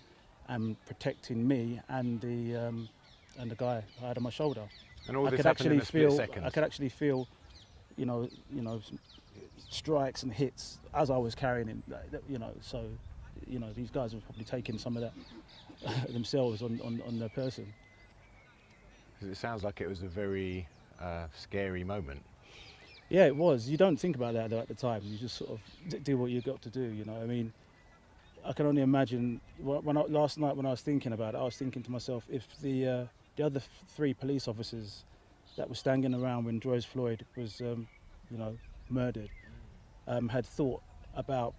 [SPEAKER 11] and protecting me and the guy I had on my shoulder.
[SPEAKER 12] And all this happened in a split second.
[SPEAKER 11] I could actually feel, strikes and hits as I was carrying him. So, these guys were probably taking some of that themselves on their person.
[SPEAKER 12] It sounds like it was a very scary moment.
[SPEAKER 11] Yeah, it was. You don't think about that though at the time. You just sort of do what you got to do. I mean, I can only imagine. Last night when I was thinking about it, I was thinking to myself, if the other 3 police officers that were standing around when George Floyd was, murdered, had thought about,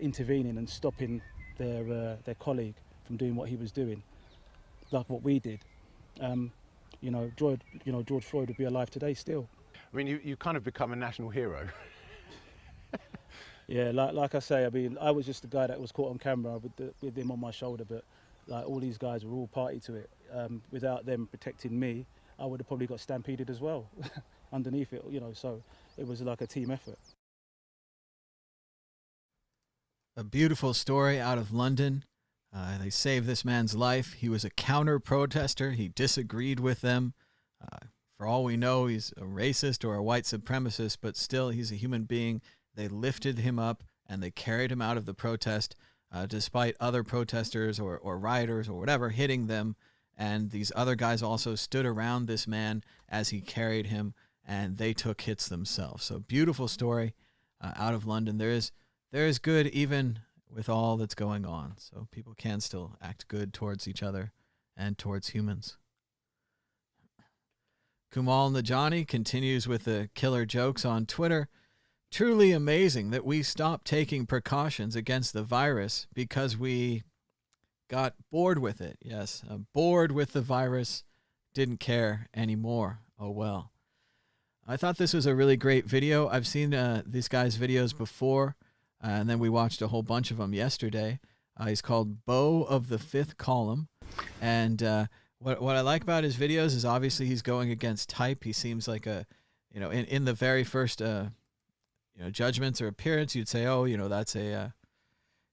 [SPEAKER 11] intervening and stopping their colleague from doing what he was doing, like what we did, George Floyd would be alive today still.
[SPEAKER 12] I mean, you kind of become a national hero.
[SPEAKER 11] Yeah, like I say, I mean, I was just the guy that was caught on camera with him on my shoulder, but like all these guys were all party to it. Without them protecting me, I would have probably got stampeded as well underneath it, so it was like a team effort.
[SPEAKER 2] A beautiful story out of London. They saved this man's life. He was a counter-protester. He disagreed with them. For all we know, he's a racist or a white supremacist, but still he's a human being. They lifted him up and they carried him out of the protest, despite other protesters or rioters or whatever hitting them. And these other guys also stood around this man as he carried him, and they took hits themselves. So beautiful story out of London. There is good even with all that's going on. So people can still act good towards each other and towards humans. Kumal Najani continues with the killer jokes on Twitter. Truly amazing that we stopped taking precautions against the virus because we got bored with it. Yes, bored with the virus, didn't care anymore. Oh well. I thought this was a really great video. I've seen these guys' videos before, and then we watched a whole bunch of them yesterday. He's called Beau of the Fifth Column, and what I like about his videos is obviously he's going against type. He seems like in the very first judgments or appearance, you'd say, oh, that's a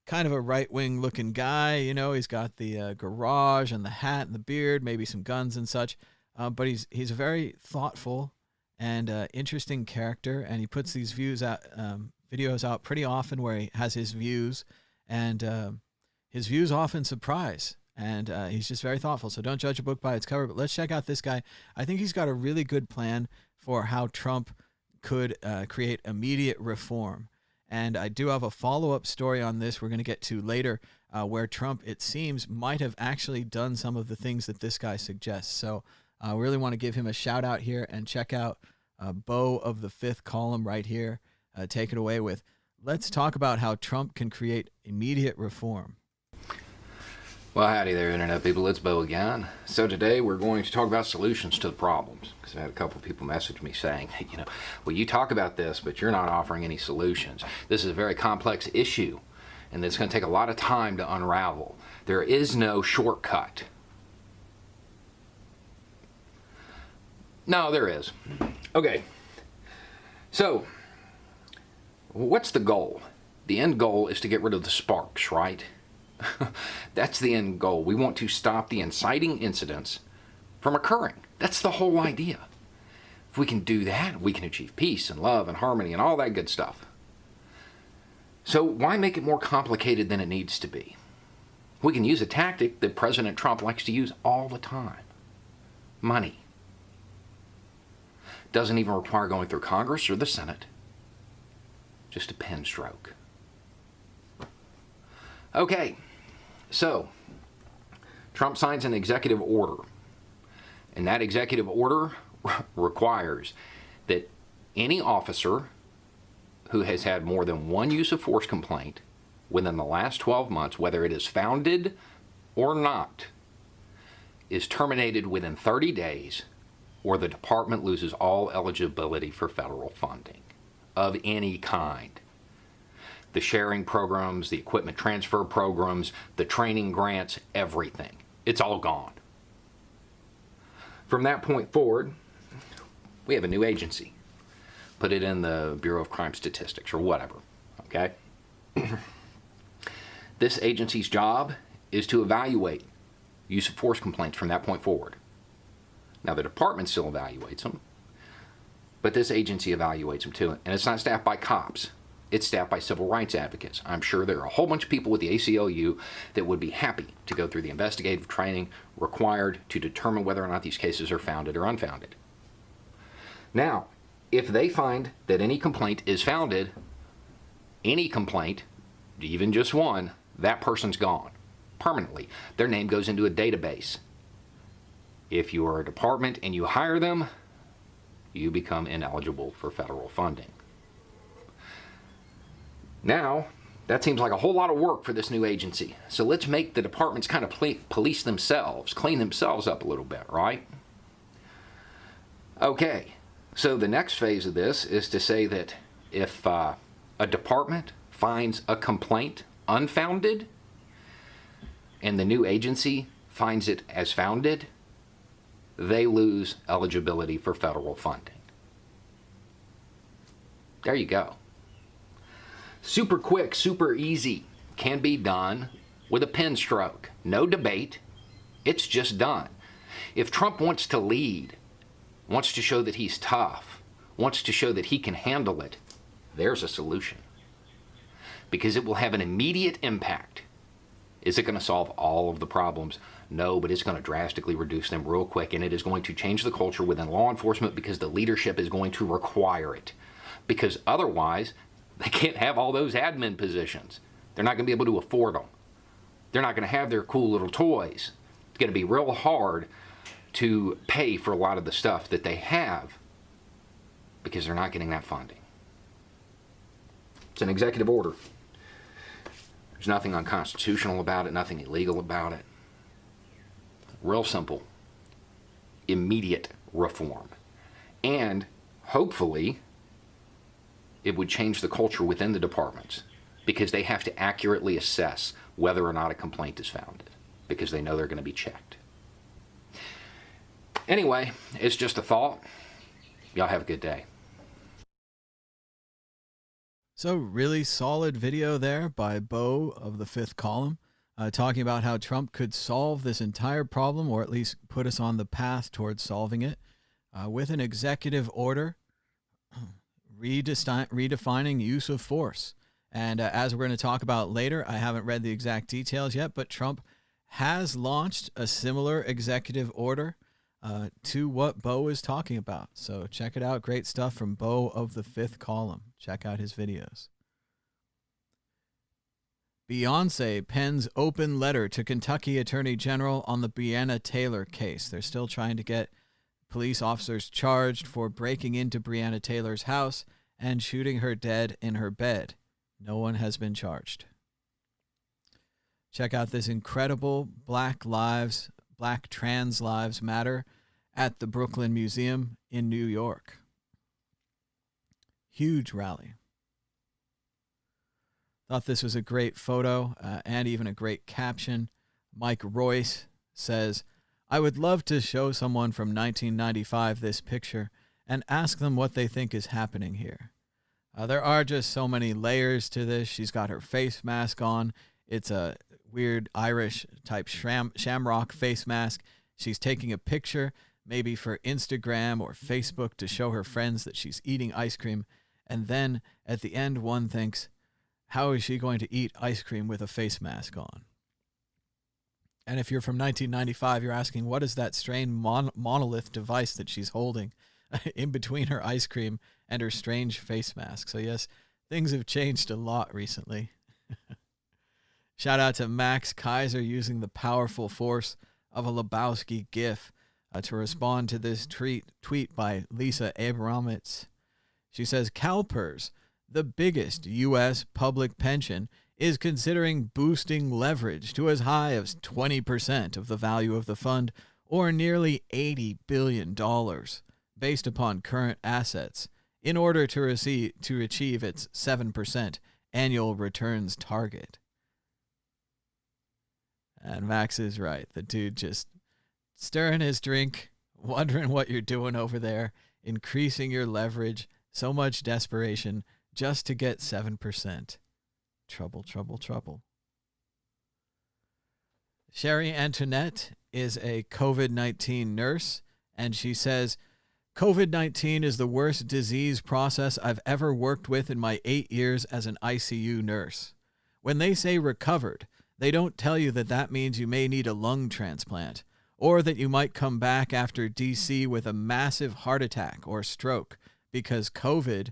[SPEAKER 2] kind of a right-wing looking guy. He's got the garage and the hat and the beard, maybe some guns and such. But he's a very thoughtful and interesting character, and he puts these videos out pretty often where he has his views, and his views often surprise. And he's just very thoughtful. So don't judge a book by its cover. But let's check out this guy. I think he's got a really good plan for how Trump could create immediate reform. And I do have a follow-up story on this we're going to get to later, where Trump, it seems, might have actually done some of the things that this guy suggests. So I really want to give him a shout-out here and check out Beau of the Fifth Column right here. Take it away with, let's talk about how Trump can create immediate reform.
[SPEAKER 13] Well, howdy there, Internet people. It's Beau again. So today we're going to talk about solutions to the problems. Because I had a couple of people message me saying, well, you talk about this, but you're not offering any solutions. This is a very complex issue, and it's going to take a lot of time to unravel. There is no shortcut. No, there is. Okay. So, what's the goal? The end goal is to get rid of the sparks, right? That's the end goal. We want to stop the inciting incidents from occurring. That's the whole idea. If we can do that, we can achieve peace and love and harmony and all that good stuff. So why make it more complicated than it needs to be? We can use a tactic that President Trump likes to use all the time. Money. Doesn't even require going through Congress or the Senate. Just a pen stroke. Okay. So, Trump signs an executive order, and that executive order requires that any officer who has had more than one use of force complaint within the last 12 months, whether it is founded or not, is terminated within 30 days, or the department loses all eligibility for federal funding of any kind. The sharing programs, the equipment transfer programs, the training grants, everything. It's all gone. From that point forward, we have a new agency. Put it in the Bureau of Crime Statistics or whatever, okay? This agency's job is to evaluate use of force complaints from that point forward. Now, the department still evaluates them, but this agency evaluates them too. And it's not staffed by cops. It's staffed by civil rights advocates. I'm sure there are a whole bunch of people with the ACLU that would be happy to go through the investigative training required to determine whether or not these cases are founded or unfounded. Now, if they find that any complaint is founded, any complaint, even just one, that person's gone permanently. Their name goes into a database. If you are a department and you hire them, you become ineligible for federal funding. Now, that seems like a whole lot of work for this new agency. So let's make the departments kind of police themselves, clean themselves up a little bit, right? Okay, so the next phase of this is to say that if a department finds a complaint unfounded and the new agency finds it as founded, they lose eligibility for federal funding. There you go. Super quick, super easy. Can be done with a pen stroke. No debate. It's just done. If Trump wants to lead, wants to show that he's tough, wants to show that he can handle it, there's a solution. Because it will have an immediate impact. Is it going to solve all of the problems? No, but it's going to drastically reduce them real quick, and it is going to change the culture within law enforcement because the leadership is going to require it. Because otherwise, they can't have all those admin positions. They're not going to be able to afford them. They're not going to have their cool little toys. It's going to be real hard to pay for a lot of the stuff that they have because they're not getting that funding. It's an executive order. There's nothing unconstitutional about it, nothing illegal about it. Real simple. Immediate reform. And hopefully, it would change the culture within the departments because they have to accurately assess whether or not a complaint is founded because they know they're going to be checked. Anyway, it's just a thought. Y'all have a good day.
[SPEAKER 2] So really solid video there by Bo of the Fifth Column, talking about how Trump could solve this entire problem, or at least put us on the path towards solving it, with an executive order redefining use of force. And as we're going to talk about later, I haven't read the exact details yet, but Trump has launched a similar executive order to what Bo is talking about. So check it out. Great stuff from Bo of the Fifth Column. Check out his videos. Beyonce pens open letter to Kentucky Attorney General on the Breonna Taylor case. They're still trying to get police officers charged for breaking into Breonna Taylor's house and shooting her dead in her bed. No one has been charged. Check out this incredible Black Trans Lives Matter at the Brooklyn Museum in New York. Huge rally. Thought this was a great photo and even a great caption. Mike Royce says, "I would love to show someone from 1995 this picture and ask them what they think is happening here." There are just so many layers to this. She's got her face mask on. It's a weird Irish type shamrock face mask. She's taking a picture, maybe for Instagram or Facebook, to show her friends that she's eating ice cream. And then at the end, one thinks, how is she going to eat ice cream with a face mask on? And if you're from 1995, you're asking, what is that strange monolith device that she's holding in between her ice cream and her strange face mask? So yes, things have changed a lot recently. Shout out to Max Kaiser using the powerful force of a Lebowski gif to respond to this tweet by Lisa Abramovitz. She says, CalPERS, the biggest U.S. public pension, is considering boosting leverage to as high as 20% of the value of the fund, or nearly $80 billion, based upon current assets, in order to achieve its 7% annual returns target. And Max is right. The dude just stirring his drink, wondering what you're doing over there, increasing your leverage, so much desperation just to get 7%. Trouble, trouble, trouble. Sherry Antoinette is a COVID-19 nurse, and she says, COVID-19 is the worst disease process I've ever worked with in my 8 years as an ICU nurse. When they say recovered, they don't tell you that that means you may need a lung transplant, or that you might come back after DC with a massive heart attack or stroke because COVID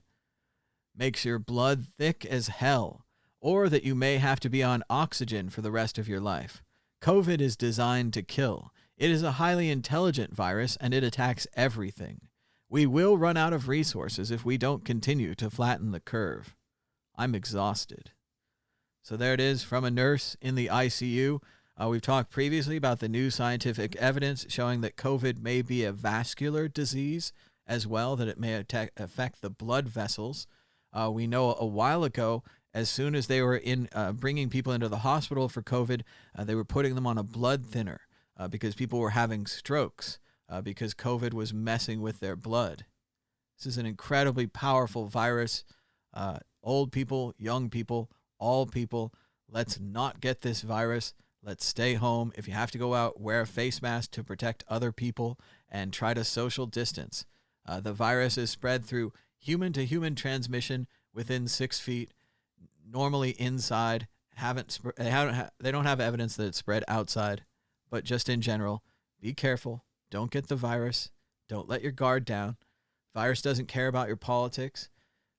[SPEAKER 2] makes your blood thick as hell, or that you may have to be on oxygen for the rest of your life. COVID is designed to kill. It is a highly intelligent virus, and it attacks everything. We will run out of resources if we don't continue to flatten the curve. I'm exhausted. So there it is from a nurse in the ICU. We've talked previously about the new scientific evidence showing that COVID may be a vascular disease as well, that it may affect the blood vessels. We know a while ago, as soon as they were bringing people into the hospital for COVID, they were putting them on a blood thinner because people were having strokes because COVID was messing with their blood. This is an incredibly powerful virus. Old people, young people, all people, let's not get this virus. Let's stay home. If you have to go out, wear a face mask to protect other people and try to social distance. The virus is spread through human-to-human transmission within 6 feet, normally inside. They don't have evidence that it's spread outside, but just in general, be careful. Don't get the virus. Don't let your guard down. Virus doesn't care about your politics.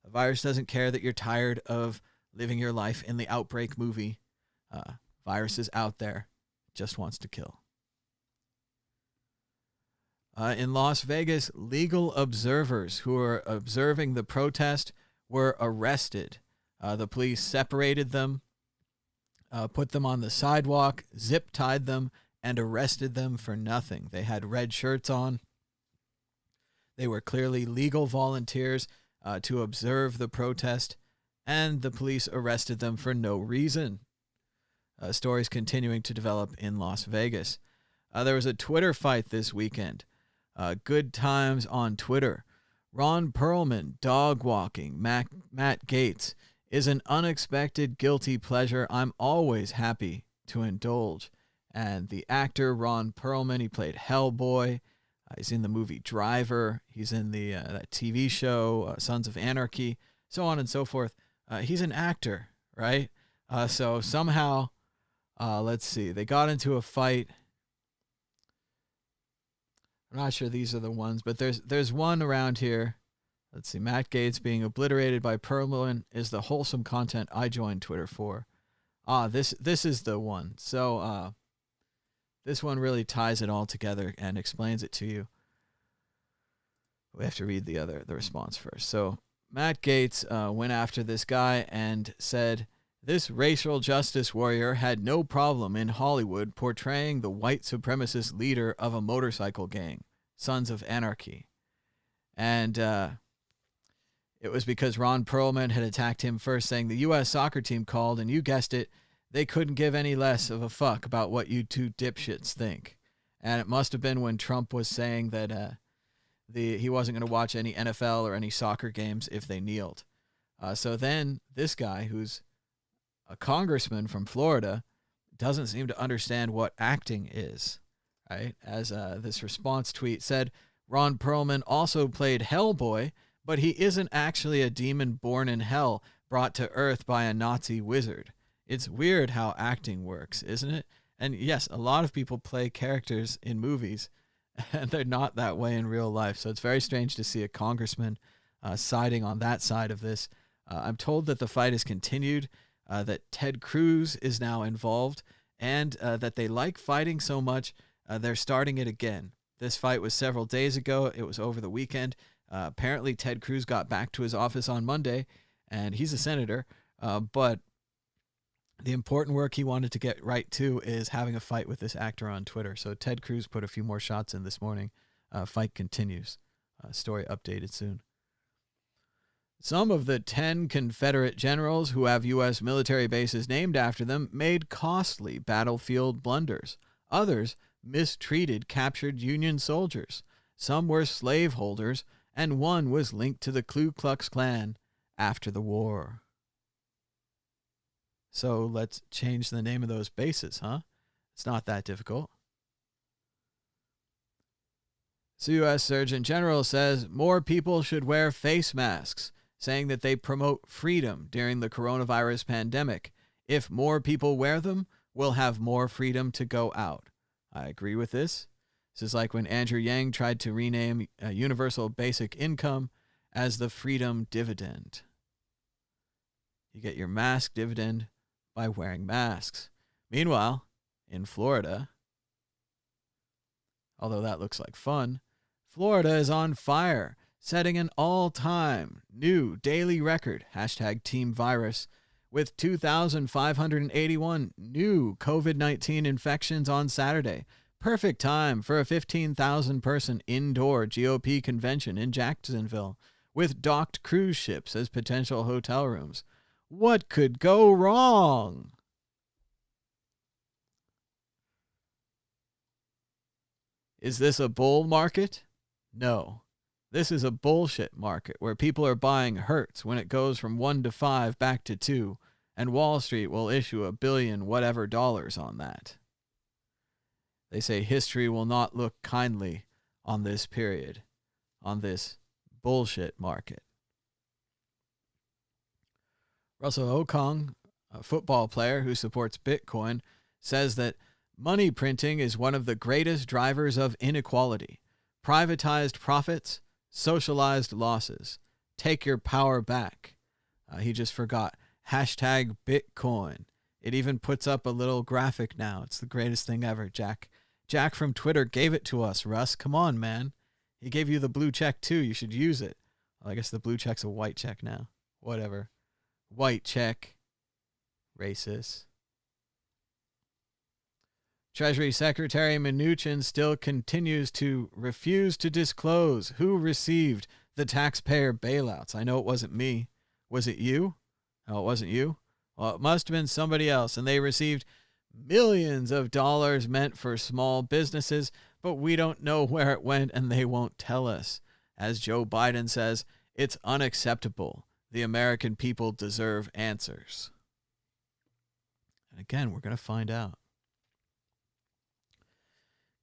[SPEAKER 2] A virus doesn't care that you're tired of living your life in the Outbreak movie. Virus is out there, just wants to kill. In Las Vegas, legal observers who were observing the protest were arrested. The police separated them, put them on the sidewalk, zip-tied them, and arrested them for nothing. They had red shirts on. They were clearly legal volunteers to observe the protest, and the police arrested them for no reason. Stories continuing to develop in Las Vegas. There was a Twitter fight this weekend. Good times on Twitter. Ron Perlman dog walking Matt Gaetz is an unexpected guilty pleasure I'm always happy to indulge. And the actor Ron Perlman, he played Hellboy. He's in the movie Driver. He's in the that TV show Sons of Anarchy, so on and so forth. He's an actor, right? So somehow, let's see, they got into a fight. I'm not sure these are the ones, but there's one around here. Let's see, Matt Gaetz being obliterated by Perlman is the wholesome content I joined Twitter for. This is the one. So this one really ties it all together and explains it to you. We have to read the response first. So Matt Gaetz went after this guy and said, this racial justice warrior had no problem in Hollywood portraying the white supremacist leader of a motorcycle gang, Sons of Anarchy. And it was because Ron Perlman had attacked him first, saying the U.S. soccer team called, and you guessed it, they couldn't give any less of a fuck about what you two dipshits think. And it must have been when Trump was saying that he wasn't going to watch any NFL or any soccer games if they kneeled. So then this guy, who's a congressman from Florida, doesn't seem to understand what acting is, right? As this response tweet said, Ron Perlman also played Hellboy, but he isn't actually a demon born in hell brought to Earth by a Nazi wizard. It's weird how acting works, isn't it? And yes, a lot of people play characters in movies, and they're not that way in real life. So it's very strange to see a congressman siding on that side of this. I'm told that the fight has continued, that Ted Cruz is now involved, and that they like fighting so much They're starting it again. This fight was several days ago. It was over the weekend. Apparently, Ted Cruz got back to his office on Monday, and he's a senator. But the important work he wanted to get right to is having a fight with this actor on Twitter. So Ted Cruz put a few more shots in this morning. Fight continues. Story updated soon. Some of the 10 Confederate generals who have U.S. military bases named after them made costly battlefield blunders. Others mistreated captured Union soldiers. Some were slaveholders, and one was linked to the Ku Klux Klan after the war. So let's change the name of those bases, huh? It's not that difficult. So U.S. Surgeon General says more people should wear face masks, saying that they promote freedom during the coronavirus pandemic. If more people wear them, we'll have more freedom to go out. I agree with this. This is like when Andrew Yang tried to rename universal basic income as the freedom dividend. You get your mask dividend by wearing masks. Meanwhile, in Florida, although that looks like fun, Florida is on fire, setting an all-time new daily record, #TeamVirus, with 2,581 new COVID-19 infections on Saturday. Perfect time for a 15,000-person indoor GOP convention in Jacksonville, with docked cruise ships as potential hotel rooms. What could go wrong? Is this a bull market? No. This is a bullshit market where people are buying Hertz when it goes from 1 to 5 back to 2, and Wall Street will issue $1 billion whatever dollars on that. They say history will not look kindly on this period, on this bullshit market. Russell Okung, a football player who supports Bitcoin, says that money printing is one of the greatest drivers of inequality. Privatized profits, socialized losses. Take your power back. He just forgot. #Bitcoin. It even puts up a little graphic now. It's the greatest thing ever, Jack. Jack from Twitter gave it to us, Russ. Come on, man. He gave you the blue check, too. You should use it. Well, I guess the blue check's a white check now. Whatever. White check. Racist. Treasury Secretary Mnuchin still continues to refuse to disclose who received the taxpayer bailouts. I know it wasn't me. Was it you? No, it wasn't you. Well, it must have been somebody else, and they received millions of dollars meant for small businesses, but we don't know where it went, and they won't tell us. As Joe Biden says, it's unacceptable. The American people deserve answers. And again, we're going to find out.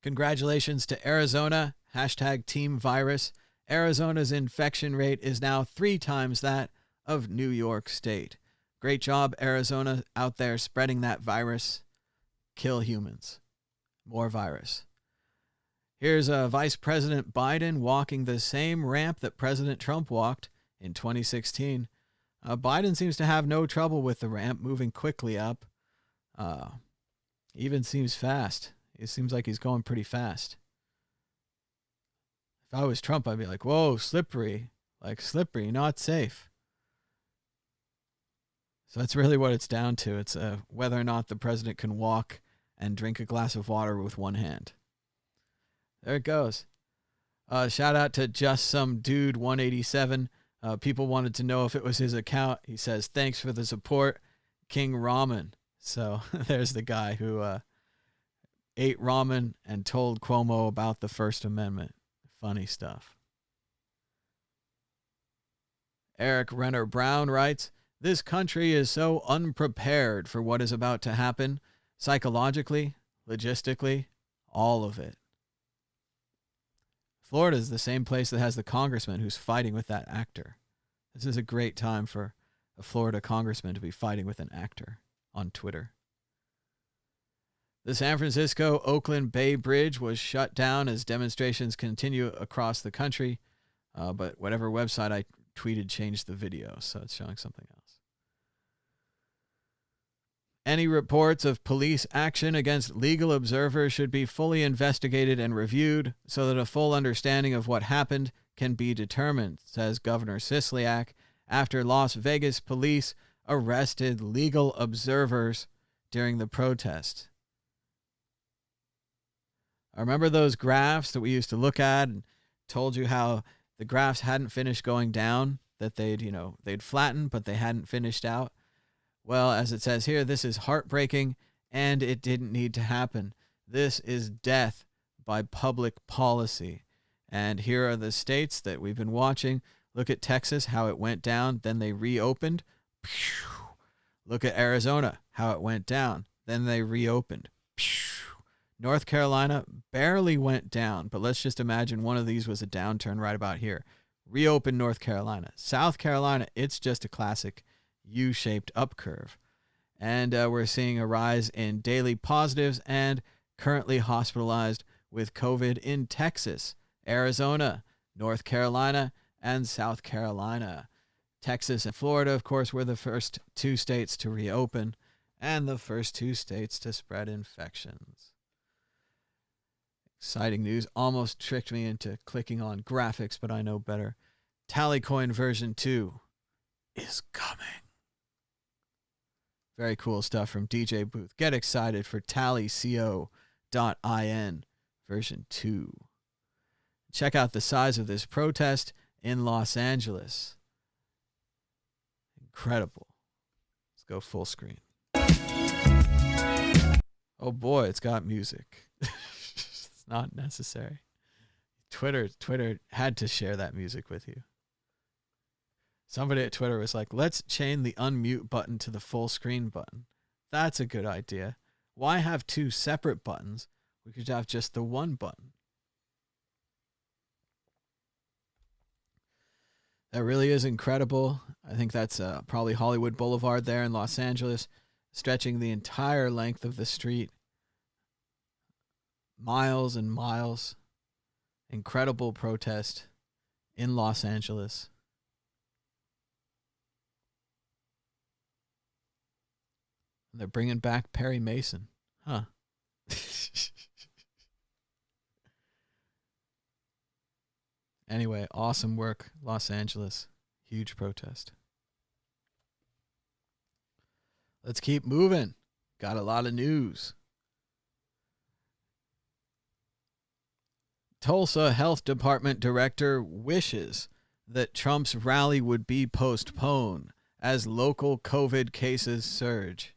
[SPEAKER 2] Congratulations to Arizona, #TeamVirus. Arizona's infection rate is now 3 times that of New York State. Great job, Arizona, out there spreading that virus. Kill humans. More virus. Here's Vice President Biden walking the same ramp that President Trump walked in 2016. Biden seems to have no trouble with the ramp, moving quickly up. Even seems fast. It seems like he's going pretty fast. If I was Trump, I'd be like, whoa, slippery. Like, slippery, not safe. So that's really what it's down to. It's whether or not the president can walk and drink a glass of water with one hand. There it goes. Shout out to Just Some Dude 187. People wanted to know if it was his account. He says, thanks for the support, King Ramen. So there's the guy who ate ramen and told Cuomo about the First Amendment. Funny stuff. Eric Renner Brown writes, this country is so unprepared for what is about to happen, psychologically, logistically, all of it. Florida is the same place that has the congressman who's fighting with that actor. This is a great time for a Florida congressman to be fighting with an actor on Twitter. The San Francisco-Oakland Bay Bridge was shut down as demonstrations continue across the country, but whatever website I tweeted changed the video, so it's showing something else. Any reports of police action against legal observers should be fully investigated and reviewed so that a full understanding of what happened can be determined, says Governor Sisolak, after Las Vegas police arrested legal observers during the protest. I remember those graphs that we used to look at and told you how the graphs hadn't finished going down, that they'd flattened, but they hadn't finished out. Well, as it says here, this is heartbreaking, and it didn't need to happen. This is death by public policy. And here are the states that we've been watching. Look at Texas, how it went down, then they reopened. Look at Arizona, how it went down, then they reopened. North Carolina barely went down, but let's just imagine one of these was a downturn right about here. Reopen North Carolina. South Carolina, it's just a classic U-shaped up curve. And we're seeing a rise in daily positives and currently hospitalized with COVID in Texas, Arizona, North Carolina, and South Carolina. Texas and Florida, of course, were the first two states to reopen and the first two states to spread infections. Exciting news. Almost tricked me into clicking on graphics, but I know better. Tallycoin version 2 is coming. Very cool stuff from DJ Booth. Get excited for tallyco.in version 2. Check out the size of this protest in Los Angeles. Incredible. Let's go full screen. Oh boy, it's got music. It's not necessary. Twitter had to share that music with you. Somebody at Twitter was like, let's chain the unmute button to the full screen button. That's a good idea. Why have two separate buttons? We could have just the one button. That really is incredible. I think that's probably Hollywood Boulevard there in Los Angeles, stretching the entire length of the street. Miles and miles. Incredible protest in Los Angeles. They're bringing back Perry Mason. Huh. Anyway, awesome work, Los Angeles. Huge protest. Let's keep moving. Got a lot of news. Tulsa Health Department director wishes that Trump's rally would be postponed as local COVID cases surge.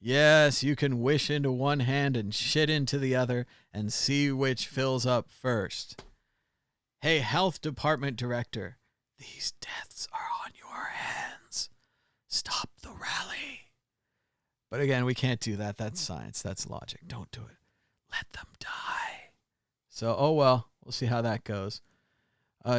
[SPEAKER 2] Yes, you can wish into one hand and shit into the other and see which fills up first. Hey, health department director, these deaths are on your hands. Stop the rally. But again, we can't do that. That's science. That's logic. Don't do it. Let them die. So, oh well, we'll see how that goes.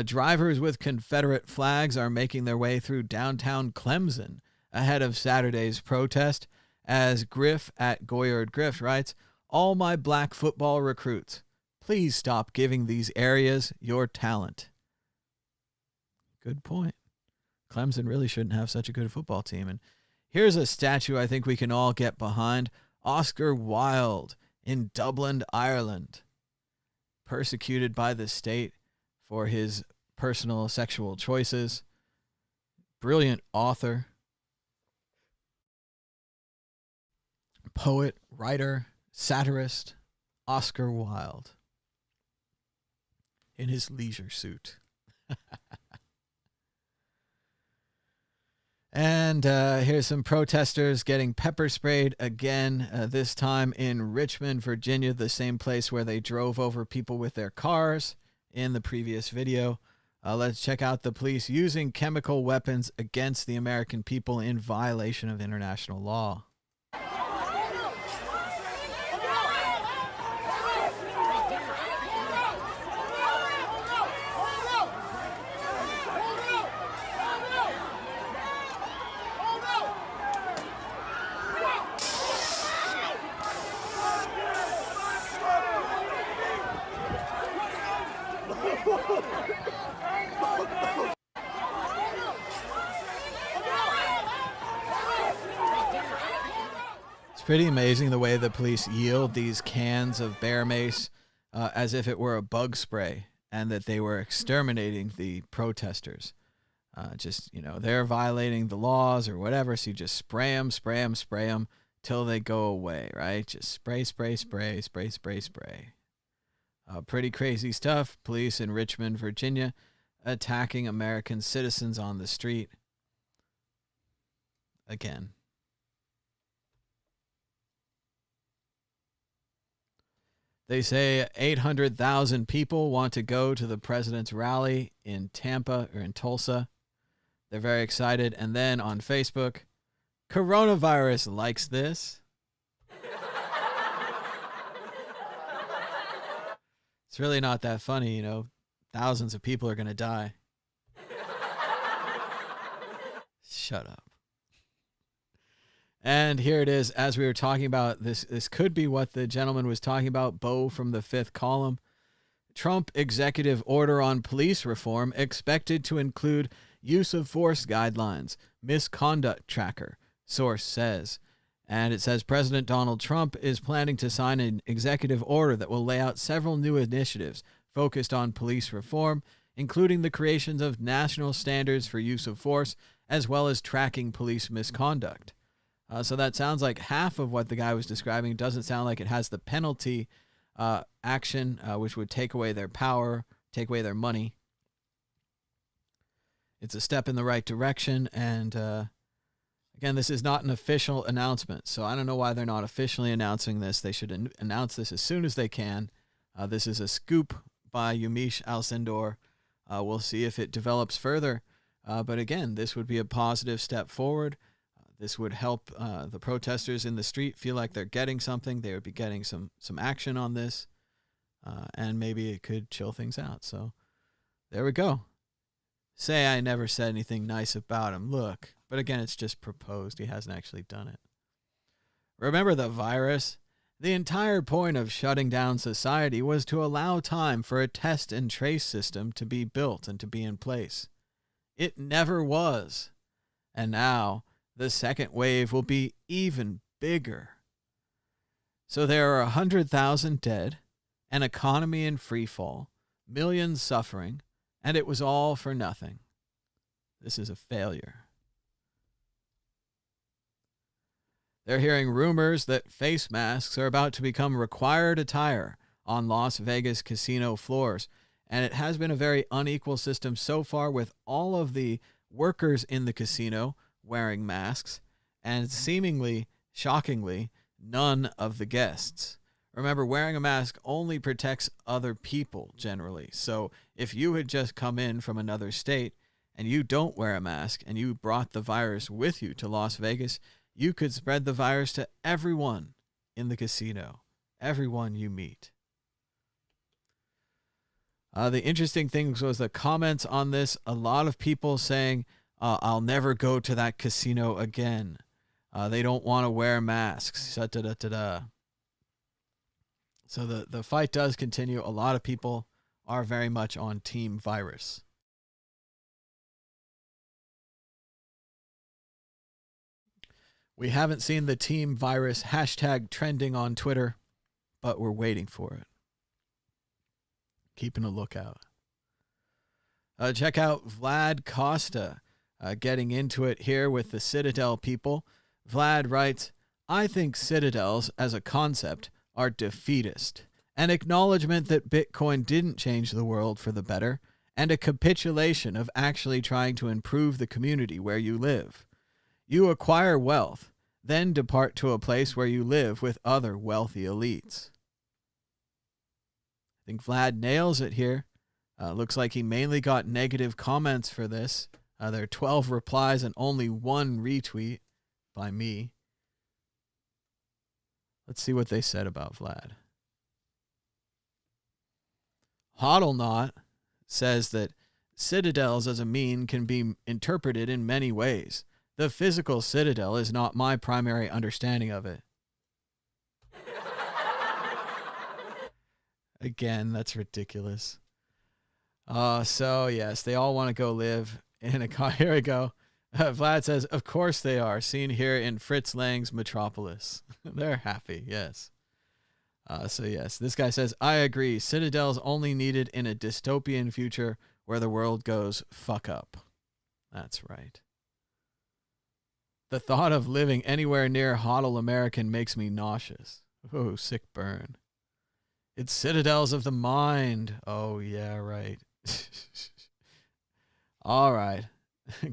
[SPEAKER 2] Drivers with Confederate flags are making their way through downtown Clemson ahead of Saturday's protest. As Griff at Goyard Griff writes, all my black football recruits, please stop giving these areas your talent. Good point. Clemson really shouldn't have such a good football team. And here's a statue I think we can all get behind. Oscar Wilde in Dublin, Ireland. Persecuted by the state for his personal sexual choices. Brilliant author. Poet, writer, satirist, Oscar Wilde. In his leisure suit. And here's some protesters getting pepper sprayed again, this time in Richmond, Virginia, the same place where they drove over people with their cars in the previous video. Let's check out the police using chemical weapons against the American people in violation of international law. It's pretty amazing the way the police yield these cans of bear mace as if it were a bug spray and that they were exterminating the protesters. Just, they're violating the laws or whatever, so you just spray them till they go away, right? Just spray. Pretty crazy stuff. Police in Richmond, Virginia, attacking American citizens on the street. Again. They say 800,000 people want to go to the president's rally in Tampa or in Tulsa. They're very excited. And then on Facebook, coronavirus likes this. It's really not that funny, Thousands of people are going to die. Shut up. And here it is, as we were talking about, this could be what the gentleman was talking about, Bo from the Fifth Column. Trump executive order on police reform expected to include use of force guidelines, misconduct tracker, source says. And it says President Donald Trump is planning to sign an executive order that will lay out several new initiatives focused on police reform, including the creation of national standards for use of force, as well as tracking police misconduct. So that sounds like half of what the guy was describing. It doesn't sound like it has the penalty action, which would take away their power, take away their money. It's a step in the right direction. And again, this is not an official announcement. So I don't know why they're not officially announcing this. They should announce this as soon as they can. This is a scoop by Yamiche Alcindor. We'll see if it develops further. But again, this would be a positive step forward. This would help the protesters in the street feel like they're getting something. They would be getting some action on this, and maybe it could chill things out. So there we go. Say I never said anything nice about him. Look. But again, it's just proposed. He hasn't actually done it. Remember the virus? The entire point of shutting down society was to allow time for a test and trace system to be built and to be in place. It never was. And now the second wave will be even bigger. So there are 100,000 dead, an economy in free fall, millions suffering, and it was all for nothing. This is a failure. They're hearing rumors that face masks are about to become required attire on Las Vegas casino floors, and it has been a very unequal system so far, with all of the workers in the casino wearing masks, and seemingly, shockingly, none of the guests. Remember, wearing a mask only protects other people generally. So if you had just come in from another state and you don't wear a mask and you brought the virus with you to Las Vegas, you could spread the virus to everyone in the casino, everyone you meet. The interesting thing was the comments on this. A lot of people saying, I'll never go to that casino again. They don't want to wear masks. Da-da-da-da-da. So the fight does continue. A lot of people are very much on Team Virus. We haven't seen the Team Virus hashtag trending on Twitter, but we're waiting for it. Keeping a lookout. Check out Vlad Costa getting into it here with the Citadel people. Vlad writes, I think Citadels as a concept are defeatist, an acknowledgement that Bitcoin didn't change the world for the better, and a capitulation of actually trying to improve the community where you live. You acquire wealth, then depart to a place where you live with other wealthy elites. I think Vlad nails it here. Looks like he mainly got negative comments for this. There are 12 replies and only one retweet by me. Let's see what they said about Vlad. Hodlnot says that citadels as a mean can be interpreted in many ways. The physical citadel is not my primary understanding of it. Again, that's ridiculous. So yes, they all want to go live in a car. Here we go. Vlad says, of course they are. Seen here in Fritz Lang's Metropolis. They're happy, yes. So yes, this guy says, I agree. Citadel's only needed in a dystopian future where the world goes fuck up. That's right. The thought of living anywhere near Hoddle American makes me nauseous. Oh, sick burn. It's citadels of the mind. Oh, yeah, right. All right.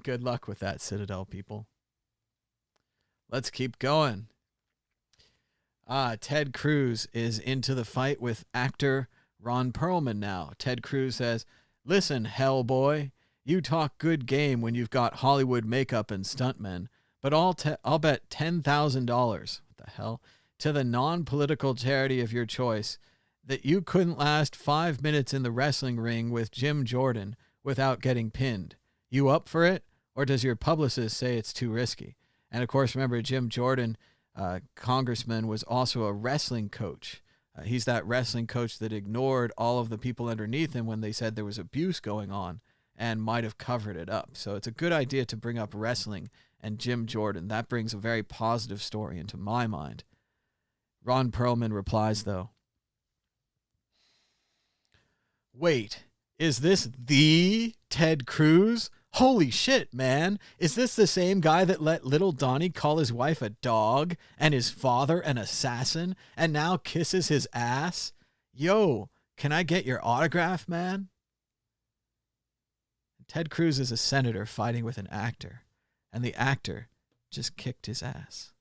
[SPEAKER 2] Good luck with that, Citadel people. Let's keep going. Ted Cruz is into the fight with actor Ron Perlman now. Ted Cruz says, listen, Hellboy, you talk good game when you've got Hollywood makeup and stuntmen, but I'll bet $10,000, what the hell, to the non-political charity of your choice that you couldn't last 5 minutes in the wrestling ring with Jim Jordan without getting pinned. You up for it? Or does your publicist say it's too risky? And of course, remember, Jim Jordan, congressman, was also a wrestling coach. He's that wrestling coach that ignored all of the people underneath him when they said there was abuse going on and might have covered it up. So it's a good idea to bring up wrestling and Jim Jordan. That brings a very positive story into my mind. Ron Perlman replies, though, wait, is this the Ted Cruz? Holy shit, man. Is this the same guy that let little Donnie call his wife a dog and his father an assassin and now kisses his ass? Yo, can I get your autograph, man? Ted Cruz is a senator fighting with an actor, and the actor just kicked his ass.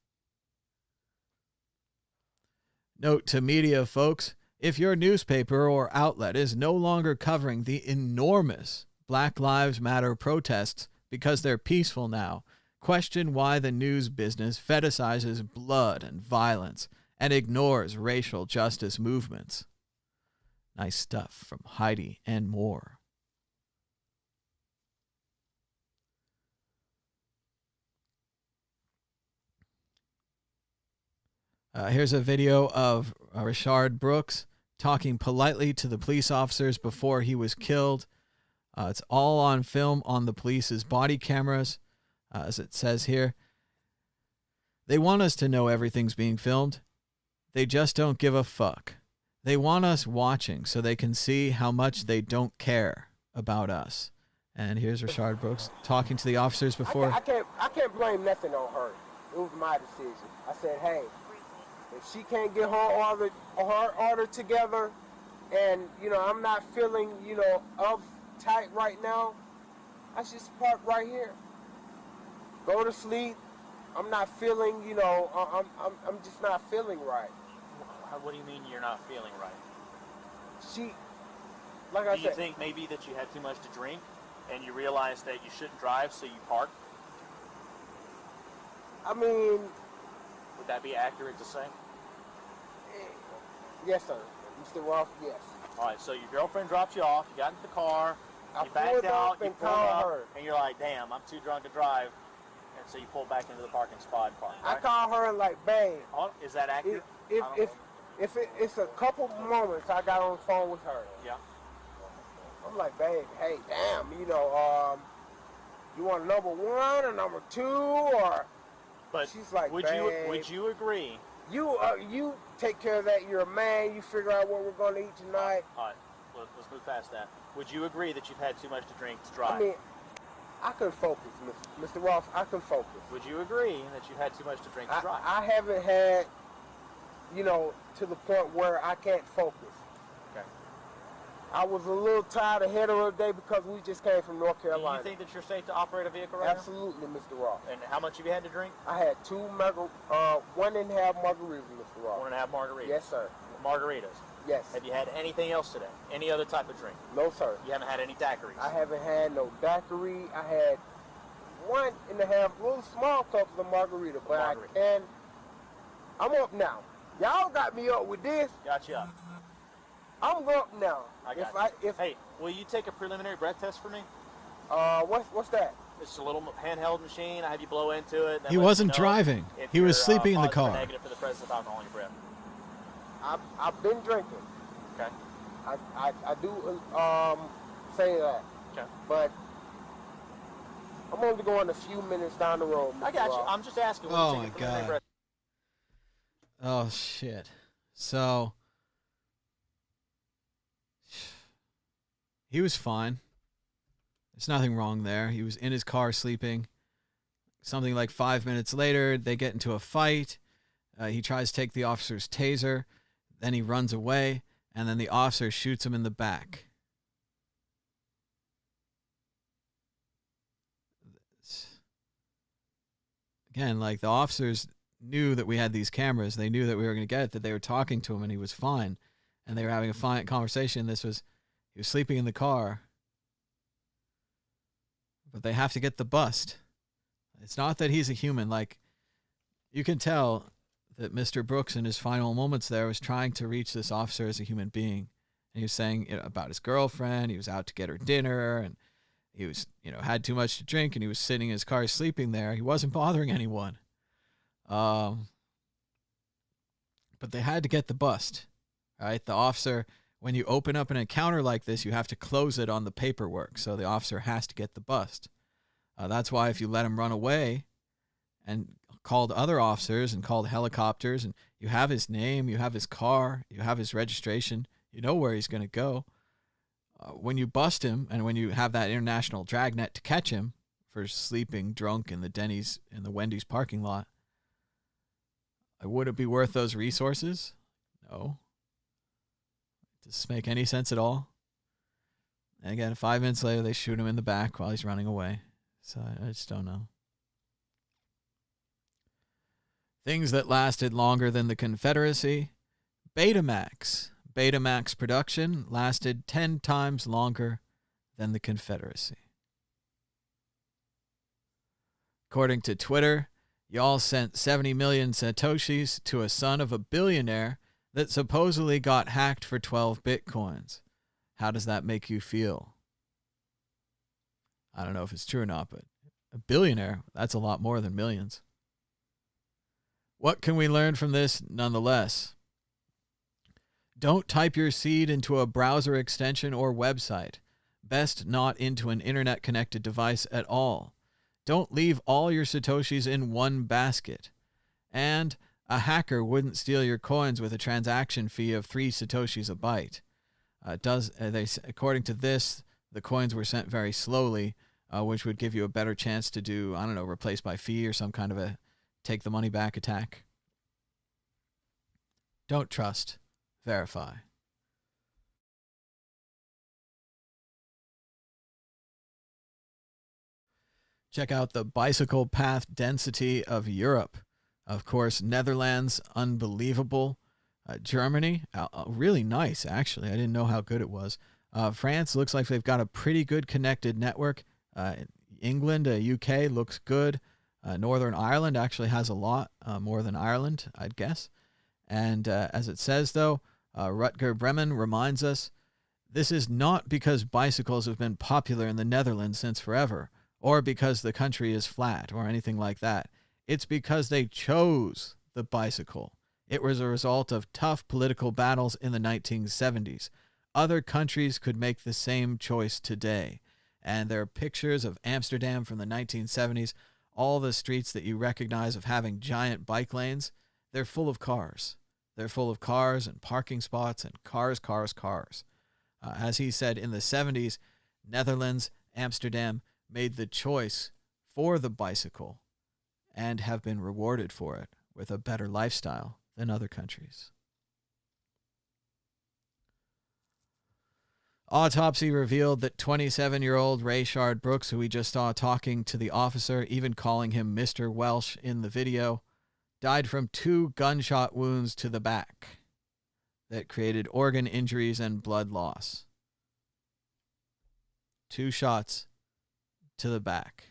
[SPEAKER 2] Note to media, folks, if your newspaper or outlet is no longer covering the enormous Black Lives Matter protests because they're peaceful now, question why the news business fetishizes blood and violence and ignores racial justice movements. Nice stuff from Heidi and more. Here's a video of Rayshard Brooks talking politely to the police officers before he was killed. It's all on film on the police's body cameras, as it says here. They want us to know everything's being filmed. They just don't give a fuck. They want us watching so they can see how much they don't care about us. And here's Rayshard Brooks talking to the officers before.
[SPEAKER 9] I can't blame nothing on her. It was my decision. I said, hey, if she can't get her order together, and I'm not feeling uptight right now, I should park right here. Go to sleep. I'm not feeling, I'm just not feeling right.
[SPEAKER 14] What do you mean you're not feeling right?
[SPEAKER 9] Like I said.
[SPEAKER 14] Do you think maybe that you had too much to drink and you realized that you shouldn't drive, so you parked?
[SPEAKER 9] I mean...
[SPEAKER 14] Would that be accurate to say?
[SPEAKER 9] Yes, sir. Mr. Roth, yes.
[SPEAKER 14] All right, so your girlfriend dropped you off, you got into the car, you backed out, you pulled up, and you're like, damn, I'm too drunk to drive. And so you pull back into the parking spot and park, right?
[SPEAKER 9] I called her and like, babe.
[SPEAKER 14] Oh, is that accurate?
[SPEAKER 9] If it's a couple moments I got on the phone with her.
[SPEAKER 14] Yeah.
[SPEAKER 9] I'm like, babe, hey, damn, you want number one or number two or?
[SPEAKER 14] But
[SPEAKER 9] she's like,
[SPEAKER 14] would you agree?
[SPEAKER 9] You take care of that. You're a man. You figure out what we're going to eat tonight.
[SPEAKER 14] All right, let's move past that. Would you agree that you've had too much to drink to drive?
[SPEAKER 9] I mean, I can focus, Mr. Ross. I can focus.
[SPEAKER 14] Would you agree that you've had too much to drink to drive?
[SPEAKER 9] I haven't had, to the point where I can't focus.
[SPEAKER 14] Okay.
[SPEAKER 9] I was a little tired ahead of the day because we just came from North Carolina.
[SPEAKER 14] Do you think that you're safe to operate a vehicle right
[SPEAKER 9] Absolutely, Mr. Ross.
[SPEAKER 14] now? And how much have you had to drink?
[SPEAKER 9] I had 1.5 margaritas, Mr. Ross.
[SPEAKER 14] 1.5 margaritas?
[SPEAKER 9] Yes, sir.
[SPEAKER 14] Margaritas?
[SPEAKER 9] Yes.
[SPEAKER 14] Have you had anything else today? Any other type of drink?
[SPEAKER 9] No, sir.
[SPEAKER 14] You haven't had any daiquiris?
[SPEAKER 9] I haven't had no daiquiri. I had 1.5 little small cups of margarita. But I'm up now. Y'all got me up with this.
[SPEAKER 14] Got you up.
[SPEAKER 9] I'm up now.
[SPEAKER 14] Hey, will you take a preliminary breath test for me?
[SPEAKER 9] What's that?
[SPEAKER 14] It's a little handheld machine. I have you blow into it.
[SPEAKER 2] He wasn't driving. He was sleeping in the car.
[SPEAKER 14] Negative for the presence of alcohol in your breath.
[SPEAKER 9] I've been drinking.
[SPEAKER 14] Okay.
[SPEAKER 9] I do say that.
[SPEAKER 14] Okay.
[SPEAKER 9] But I'm only going a few minutes down the road.
[SPEAKER 14] I got you. I'm just asking.
[SPEAKER 2] Oh my God. Oh shit. So he was fine. There's nothing wrong there. He was in his car sleeping. Something like 5 minutes later, they get into a fight. He tries to take the officer's taser. Then he runs away, and then the officer shoots him in the back. Again, like the officers knew that we had these cameras. They knew that we were going to get it, that they were talking to him, and he was fine. And they were having a fine conversation. He was sleeping in the car. But they have to get the bust. It's not that he's a human. Like, you can tell that Mr. Brooks in his final moments there was trying to reach this officer as a human being. And he was saying about his girlfriend. He was out to get her dinner, and he was, had too much to drink, and he was sitting in his car sleeping there. He wasn't bothering anyone. But they had to get the bust, right? The officer, when you open up an encounter like this, you have to close it on the paperwork. So the officer has to get the bust. That's why if you let him run away and called other officers and called helicopters, and you have his name, you have his car, you have his registration, you know where he's going to go. When you bust him and when you have that international dragnet to catch him for sleeping drunk in the Wendy's parking lot, would it be worth those resources? No. Does this make any sense at all? And again, 5 minutes later, they shoot him in the back while he's running away. So I just don't know. Things that lasted longer than the Confederacy. Betamax. Betamax production lasted 10 times longer than the Confederacy. According to Twitter, y'all sent 70 million Satoshis to a son of a billionaire that supposedly got hacked for 12 Bitcoins. How does that make you feel? I don't know if it's true or not, but a billionaire, that's a lot more than millions. What can we learn from this nonetheless? Don't type your seed into a browser extension or website. Best not into an internet-connected device at all. Don't leave all your Satoshis in one basket. And a hacker wouldn't steal your coins with a transaction fee of 3 Satoshis a byte. According to this, the coins were sent very slowly, which would give you a better chance to do, replace by fee or some kind of a take the money back attack. Don't trust. Verify. Check out the bicycle path density of Europe. Of course, Netherlands, unbelievable. Germany, really nice, actually. I didn't know how good it was. France looks like they've got a pretty good connected network. England, UK looks good. Northern Ireland actually has a lot more than Ireland, I'd guess. And as it says, though, Rutger Bremen reminds us, this is not because bicycles have been popular in the Netherlands since forever, or because the country is flat, or anything like that. It's because they chose the bicycle. It was a result of tough political battles in the 1970s. Other countries could make the same choice today. And there are pictures of Amsterdam from the 1970s. All the streets that you recognize of having giant bike lanes, they're full of cars. They're full of cars and parking spots and cars. As he said, in the 70s, Netherlands, Amsterdam made the choice for the bicycle and have been rewarded for it with a better lifestyle than other countries. Autopsy revealed that 27-year-old Rayshard Brooks, who we just saw talking to the officer, even calling him Mr. Welsh in the video, died from 2 gunshot wounds to the back that created organ injuries and blood loss. 2 shots to the back.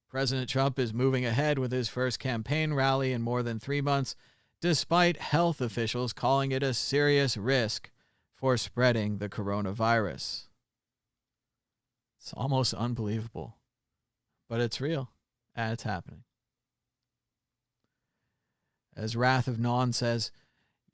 [SPEAKER 2] President Trump is moving ahead with his first campaign rally in more than 3 months, despite health officials calling it a serious risk for spreading the coronavirus. It's almost unbelievable, but it's real, and it's happening. As Wrath of Non says,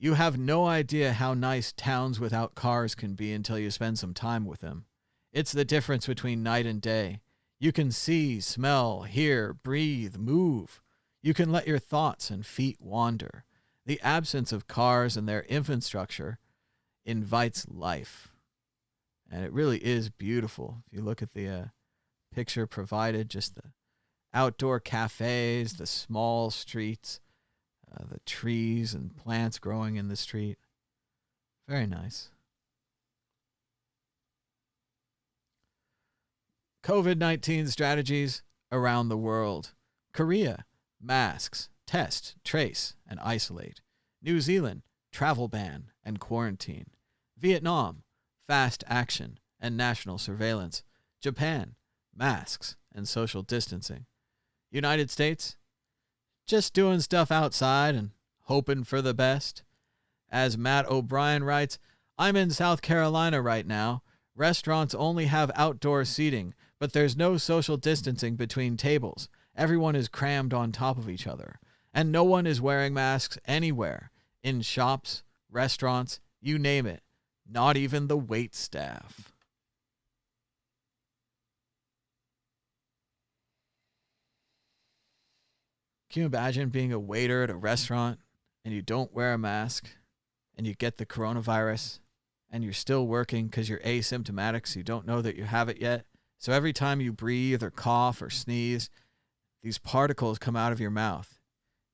[SPEAKER 2] You have no idea how nice towns without cars can be until you spend some time with them. It's the difference between night and day. You can see, smell, hear, breathe, move. You can let your thoughts and feet wander. The absence of cars and their infrastructure invites life. And it really is beautiful. If you look at the picture provided, just the outdoor cafes, the small streets, the trees and plants growing in the street. Very nice. COVID-19 strategies around the world. Korea, masks, test, trace, and isolate. New Zealand, travel ban and quarantine. Vietnam, fast action and national surveillance. Japan, masks and social distancing. United States, just doing stuff outside and hoping for the best. As Matt O'Brien writes, I'm in South Carolina right now. Restaurants only have outdoor seating, but there's no social distancing between tables. Everyone is crammed on top of each other. And no one is wearing masks anywhere. In shops, restaurants, you name it. Not even the wait staff. Can you imagine being a waiter at a restaurant and you don't wear a mask and you get the coronavirus and you're still working because you're asymptomatic, so you don't know that you have it yet? So every time you breathe or cough or sneeze, these particles come out of your mouth.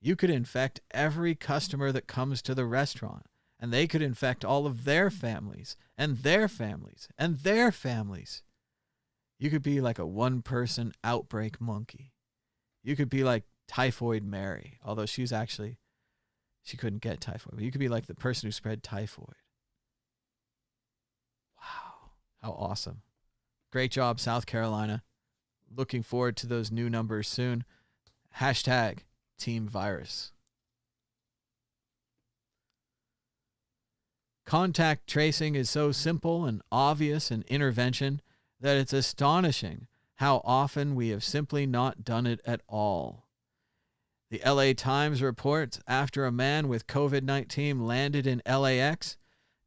[SPEAKER 2] You could infect every customer that comes to the restaurant, and they could infect all of their families and their families and their families. You could be like a one-person outbreak monkey. You could be like Typhoid Mary, although she couldn't get typhoid. But you could be like the person who spread typhoid. Wow, how awesome. Great job, South Carolina. Looking forward to those new numbers soon. Hashtag Team Virus. Contact tracing is so simple and obvious an intervention that it's astonishing how often we have simply not done it at all. The LA Times reports after a man with COVID-19 landed in LAX,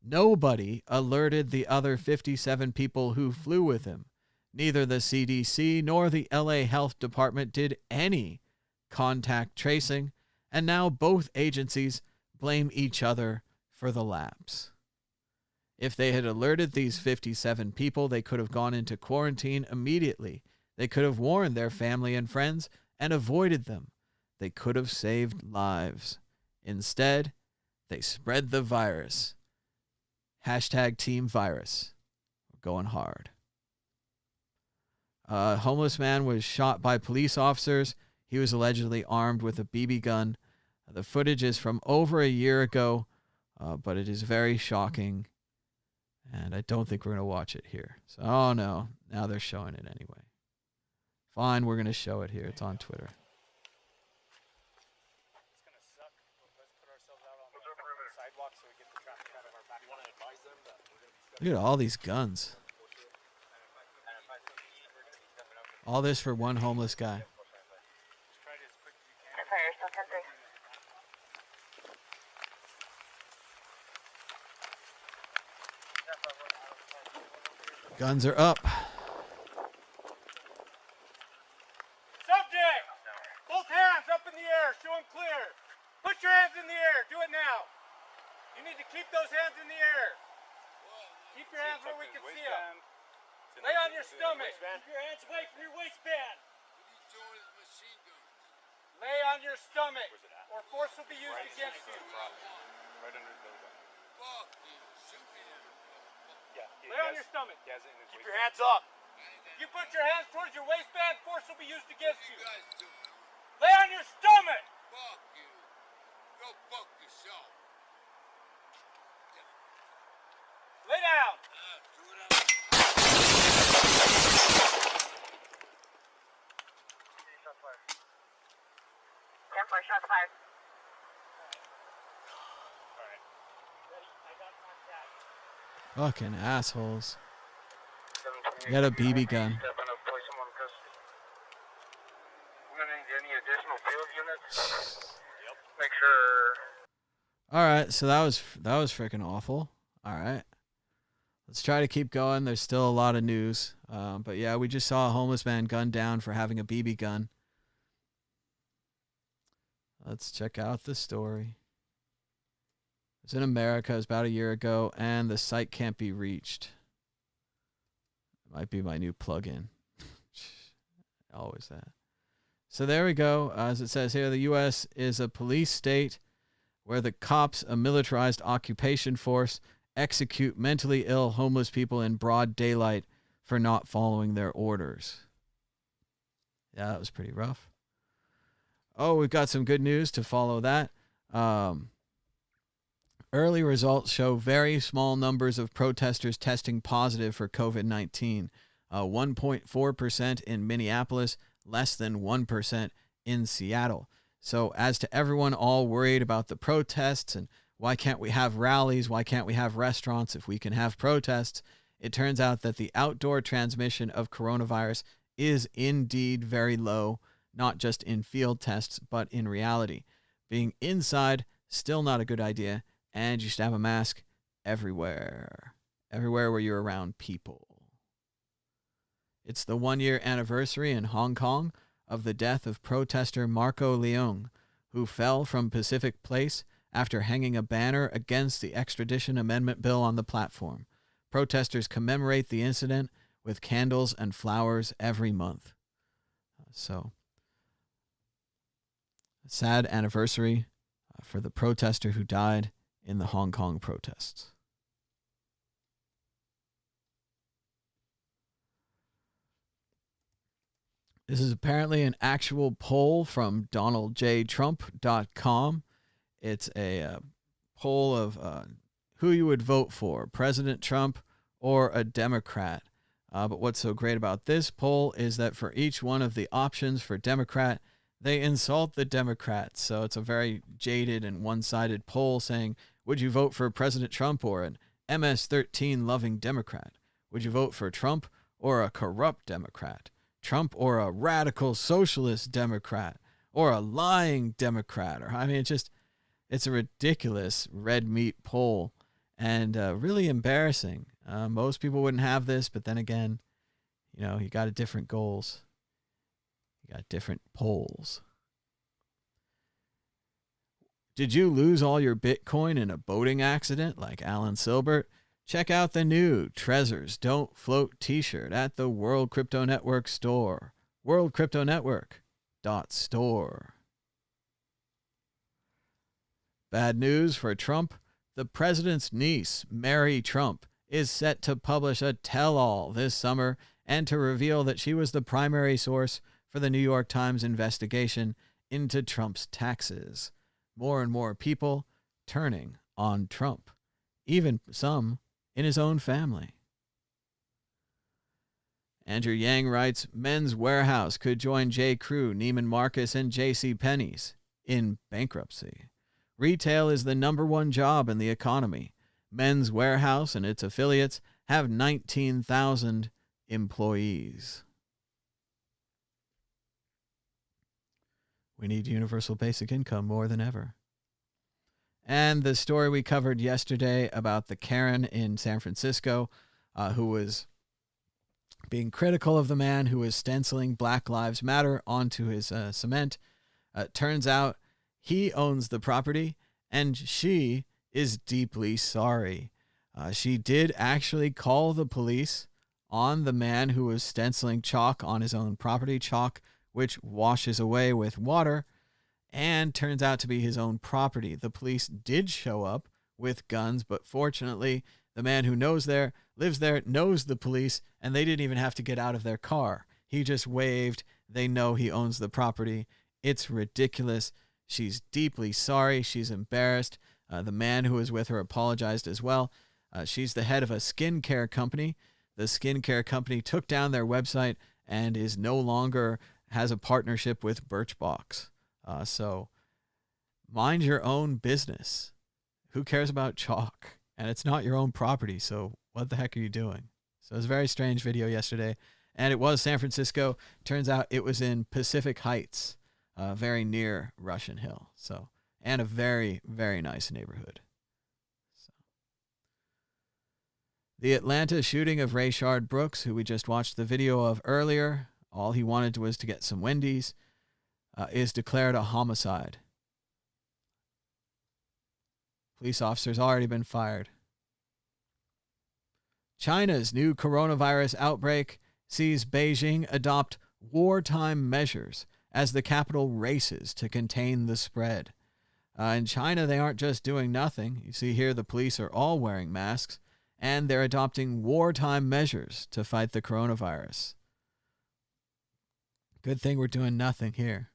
[SPEAKER 2] nobody alerted the other 57 people who flew with him. Neither the CDC nor the LA Health Department did any contact tracing, and now both agencies blame each other for the lapse. If they had alerted these 57 people, they could have gone into quarantine immediately. They could have warned their family and friends and avoided them. They could have saved lives. Instead, they spread the virus. Hashtag Team Virus. We're going hard. A homeless man was shot by police officers. He was allegedly armed with a BB gun. The footage is from over a year ago, but it is very shocking. And I don't think we're going to watch it here. So, oh no, now they're showing it anyway. Fine, we're going to show it here. It's on Twitter. Look at all these guns. All this for one homeless guy. Guns are up.
[SPEAKER 15] Subject! Both hands up in the air. Show them clear. Put your hands in the air. Do it now. You need to keep those hands in the air. Keep your hands where we can see them. Lay on your stomach. Keep your hands away from your waistband. Lay on your stomach, or force will be used against you.
[SPEAKER 16] Right under the
[SPEAKER 15] Lay on your stomach. Keep your hands up. If you put your hands towards your waistband, force will be used against you. Lay on your stomach.
[SPEAKER 16] Fuck you. Go fuck yourself.
[SPEAKER 15] Lay down.
[SPEAKER 17] Shots fired.
[SPEAKER 2] Fucking assholes. You got a BB gun. All right, so that was freaking awful. All right, let's try to keep going. There's still a lot of news, but yeah, we just saw a homeless man gunned down for having a BB gun. Let's check out the story. It was in America. It was about a year ago, and the site can't be reached. It might be my new plugin. Always that. So there we go. As it says here, the U.S. is a police state where the cops, a militarized occupation force, execute mentally ill homeless people in broad daylight for not following their orders. Yeah, that was pretty rough. Oh, we've got some good news to follow that. Early results show very small numbers of protesters testing positive for COVID-19. 1.4% in Minneapolis, less than 1% in Seattle. So as to everyone all worried about the protests and why can't we have rallies, why can't we have restaurants if we can have protests, it turns out that the outdoor transmission of coronavirus is indeed very low, not just in field tests, but in reality. Being inside, still not a good idea, and you should have a mask everywhere where you're around people. It's the 1-year anniversary in Hong Kong of the death of protester Marco Leung, who fell from Pacific Place after hanging a banner against the extradition amendment bill on the platform. Protesters commemorate the incident with candles and flowers every month. So, a sad anniversary for the protester who died in the Hong Kong protests. This is apparently an actual poll from DonaldJTrump.com. It's a poll of who you would vote for, President Trump or a Democrat. But what's so great about this poll is that for each one of the options for Democrat, they insult the Democrats. So it's a very jaded and one-sided poll saying, would you vote for President Trump or an MS-13 loving Democrat? Would you vote for Trump or a corrupt Democrat? Trump or a radical socialist Democrat or a lying Democrat? Or I mean, it's a ridiculous red meat poll and really embarrassing. Most people wouldn't have this, but then again, you know, you got different goals. You got different polls. Did you lose all your Bitcoin in a boating accident like Alan Silbert? Check out the new Trezors Don't Float t-shirt at the World Crypto Network store. WorldCryptoNetwork.store. Bad news for Trump. The president's niece, Mary Trump, is set to publish a tell-all this summer and to reveal that she was the primary source for the New York Times investigation into Trump's taxes. More and more people turning on Trump, even some in his own family. Andrew Yang writes, Men's Warehouse could join J. Crew, Neiman Marcus, and J.C. Penney's in bankruptcy. Retail is the #1 job in the economy. Men's Warehouse and its affiliates have 19,000 employees. We need universal basic income more than ever. And the story we covered yesterday about the Karen in San Francisco who was being critical of the man who was stenciling Black Lives Matter onto his cement. Turns out he owns the property and she is deeply sorry. She did actually call the police on the man who was stenciling chalk on his own property, chalk which washes away with water, and turns out to be his own property. The police did show up with guns, but fortunately, the man who lives there, knows the police, and they didn't even have to get out of their car. He just waved. They know he owns the property. It's ridiculous. She's deeply sorry. She's embarrassed. The man who was with her apologized as well. She's the head of a skincare company. The skincare company took down their website and is no longer has a partnership with Birchbox. So mind your own business. Who cares about chalk? And it's not your own property, so what the heck are you doing? So it was a very strange video yesterday, and it was San Francisco. Turns out it was in Pacific Heights, very near Russian Hill. So and a very, very nice neighborhood. So. The Atlanta shooting of Rayshard Brooks, who we just watched the video of earlier, all he wanted was to get some Wendy's, is declared a homicide. Police officer's already been fired. China's new coronavirus outbreak sees Beijing adopt wartime measures as the capital races to contain the spread. In China, they aren't just doing nothing. You see here the police are all wearing masks, and they're adopting wartime measures to fight the coronavirus. Good thing we're doing nothing here.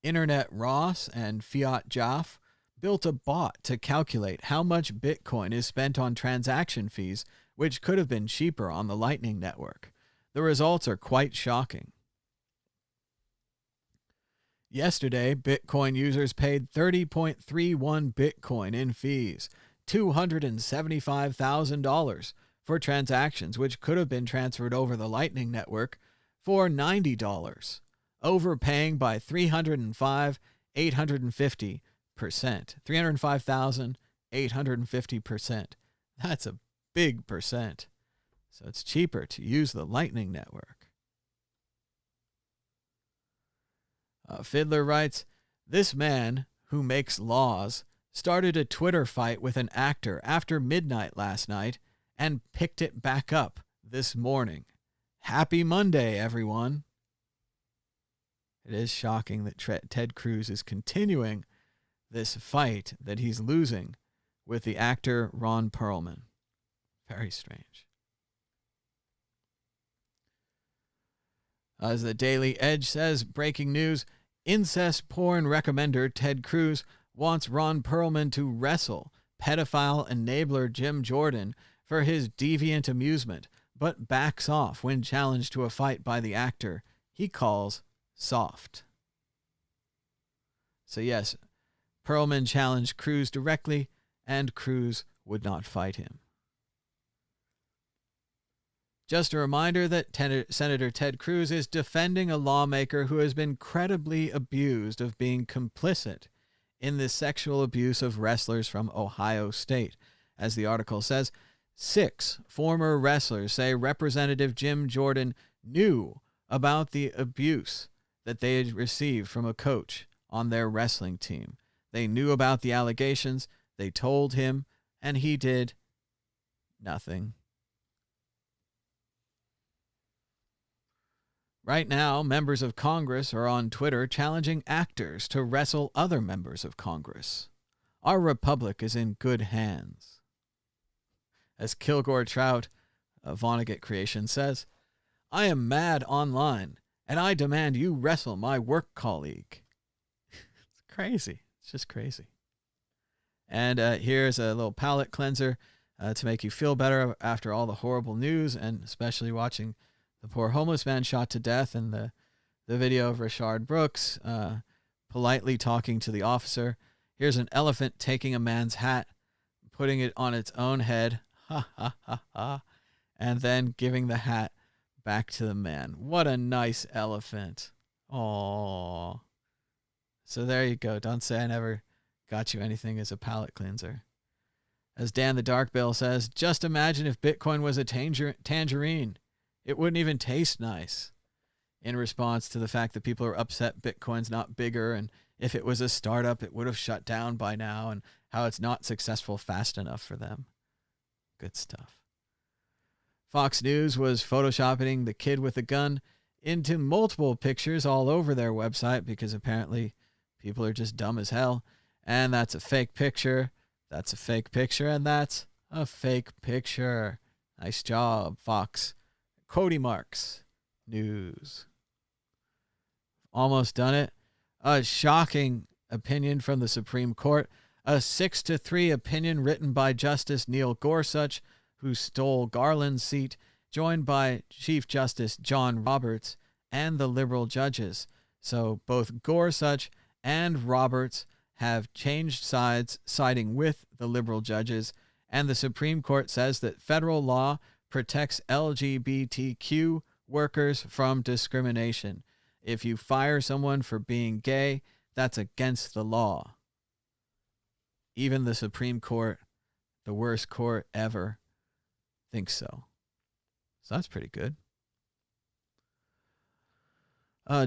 [SPEAKER 2] Internet Ross and Fiat Jaff built a bot to calculate how much Bitcoin is spent on transaction fees, which could have been cheaper on the Lightning Network. The results are quite shocking. Yesterday, Bitcoin users paid 30.31 Bitcoin in fees, $275,000 for transactions which could have been transferred over the Lightning Network for $90, overpaying by 305,850%. That's a big percent. So it's cheaper to use the Lightning Network. Fiddler writes, this man who makes laws started a Twitter fight with an actor after midnight last night and picked it back up this morning. Happy Monday, everyone. It is shocking that Ted Cruz is continuing this fight that he's losing with the actor Ron Perlman. Very strange. As the Daily Edge says, breaking news, incest porn recommender Ted Cruz wants Ron Perlman to wrestle pedophile enabler Jim Jordan for his deviant amusement, but backs off when challenged to a fight by the actor he calls soft. So yes, Perlman challenged Cruz directly, and Cruz would not fight him. Just a reminder that Senator Ted Cruz is defending a lawmaker who has been credibly abused of being complicit in the sexual abuse of wrestlers from Ohio State. As the article says, 6 former wrestlers say Representative Jim Jordan knew about the abuse that they had received from a coach on their wrestling team. They knew about the allegations, they told him, and he did nothing. Right now, members of Congress are on Twitter challenging actors to wrestle other members of Congress. Our republic is in good hands. As Kilgore Trout, a Vonnegut creation, says, I am mad online, and I demand you wrestle my work colleague. It's crazy. It's just crazy. And here's a little palate cleanser to make you feel better after all the horrible news, and especially watching the poor homeless man shot to death and the video of Rayshard Brooks politely talking to the officer. Here's an elephant taking a man's hat, putting it on its own head, ha ha ha ha, and then giving the hat back to the man. What a nice elephant. Aww. So there you go. Don't say I never got you anything as a palate cleanser. As Dan the Dark Bill says, just imagine if Bitcoin was a tangerine. It wouldn't even taste nice. In response to the fact that people are upset Bitcoin's not bigger, and if it was a startup, it would have shut down by now, and how it's not successful fast enough for them. Good stuff. Fox News was photoshopping the kid with the gun into multiple pictures all over their website because apparently people are just dumb as hell. And that's a fake picture. That's a fake picture. And that's a fake picture. Nice job, Fox. Cody Marks News. Almost done it. A shocking opinion from the Supreme Court. A 6-3 opinion written by Justice Neil Gorsuch, who stole Garland's seat, joined by Chief Justice John Roberts and the liberal judges. So both Gorsuch and Roberts have changed sides, siding with the liberal judges, and the Supreme Court says that federal law protects LGBTQ workers from discrimination. If you fire someone for being gay, That's against the law. Even the Supreme Court, the worst court ever, thinks so. So that's pretty good.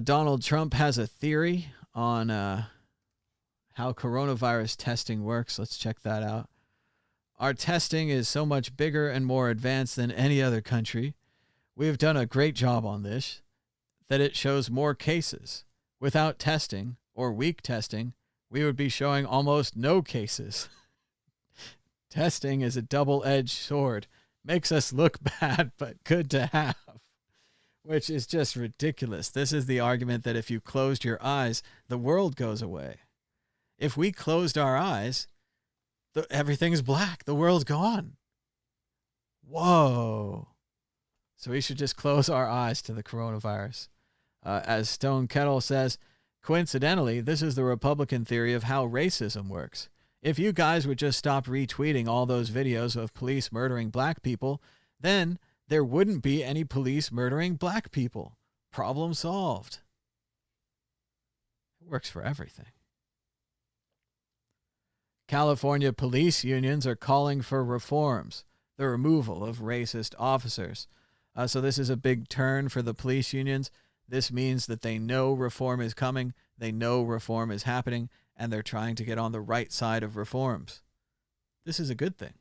[SPEAKER 2] Donald Trump has a theory on how coronavirus testing works. Let's check that out. Our testing is so much bigger and more advanced than any other country. We have done a great job on this, that it shows more cases. Without testing, or weak testing, we would be showing almost no cases. Testing is a double-edged sword. Makes us look bad, but good to have. Which is just ridiculous. This is the argument that if you closed your eyes, the world goes away. If we closed our eyes, everything's black. The world's gone. Whoa. So we should just close our eyes to the coronavirus. As Stone Kettle says, coincidentally, this is the Republican theory of how racism works. If you guys would just stop retweeting all those videos of police murdering black people, then there wouldn't be any police murdering black people. Problem solved. It works for everything. California police unions are calling for reforms, the removal of racist officers. So this is a big turn for the police unions. This means that they know reform is coming, they know reform is happening, and they're trying to get on the right side of reforms. This is a good thing.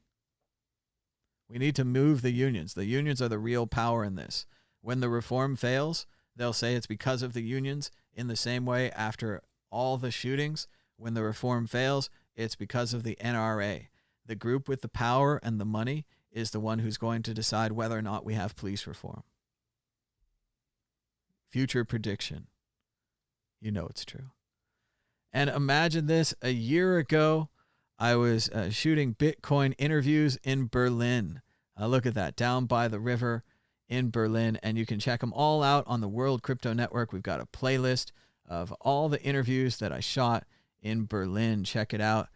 [SPEAKER 2] We need to move the unions. The unions are the real power in this. When the reform fails, they'll say it's because of the unions. In the same way, after all the shootings, when the reform fails, it's because of the NRA. The group with the power and the money is the one who's going to decide whether or not we have police reform. Future prediction. You know it's true. And imagine this, a year ago, I was shooting Bitcoin interviews in Berlin. Look at that, down by the river in Berlin. And you can check them all out on the World Crypto Network. We've got a playlist of all the interviews that I shot in Berlin. Check it out.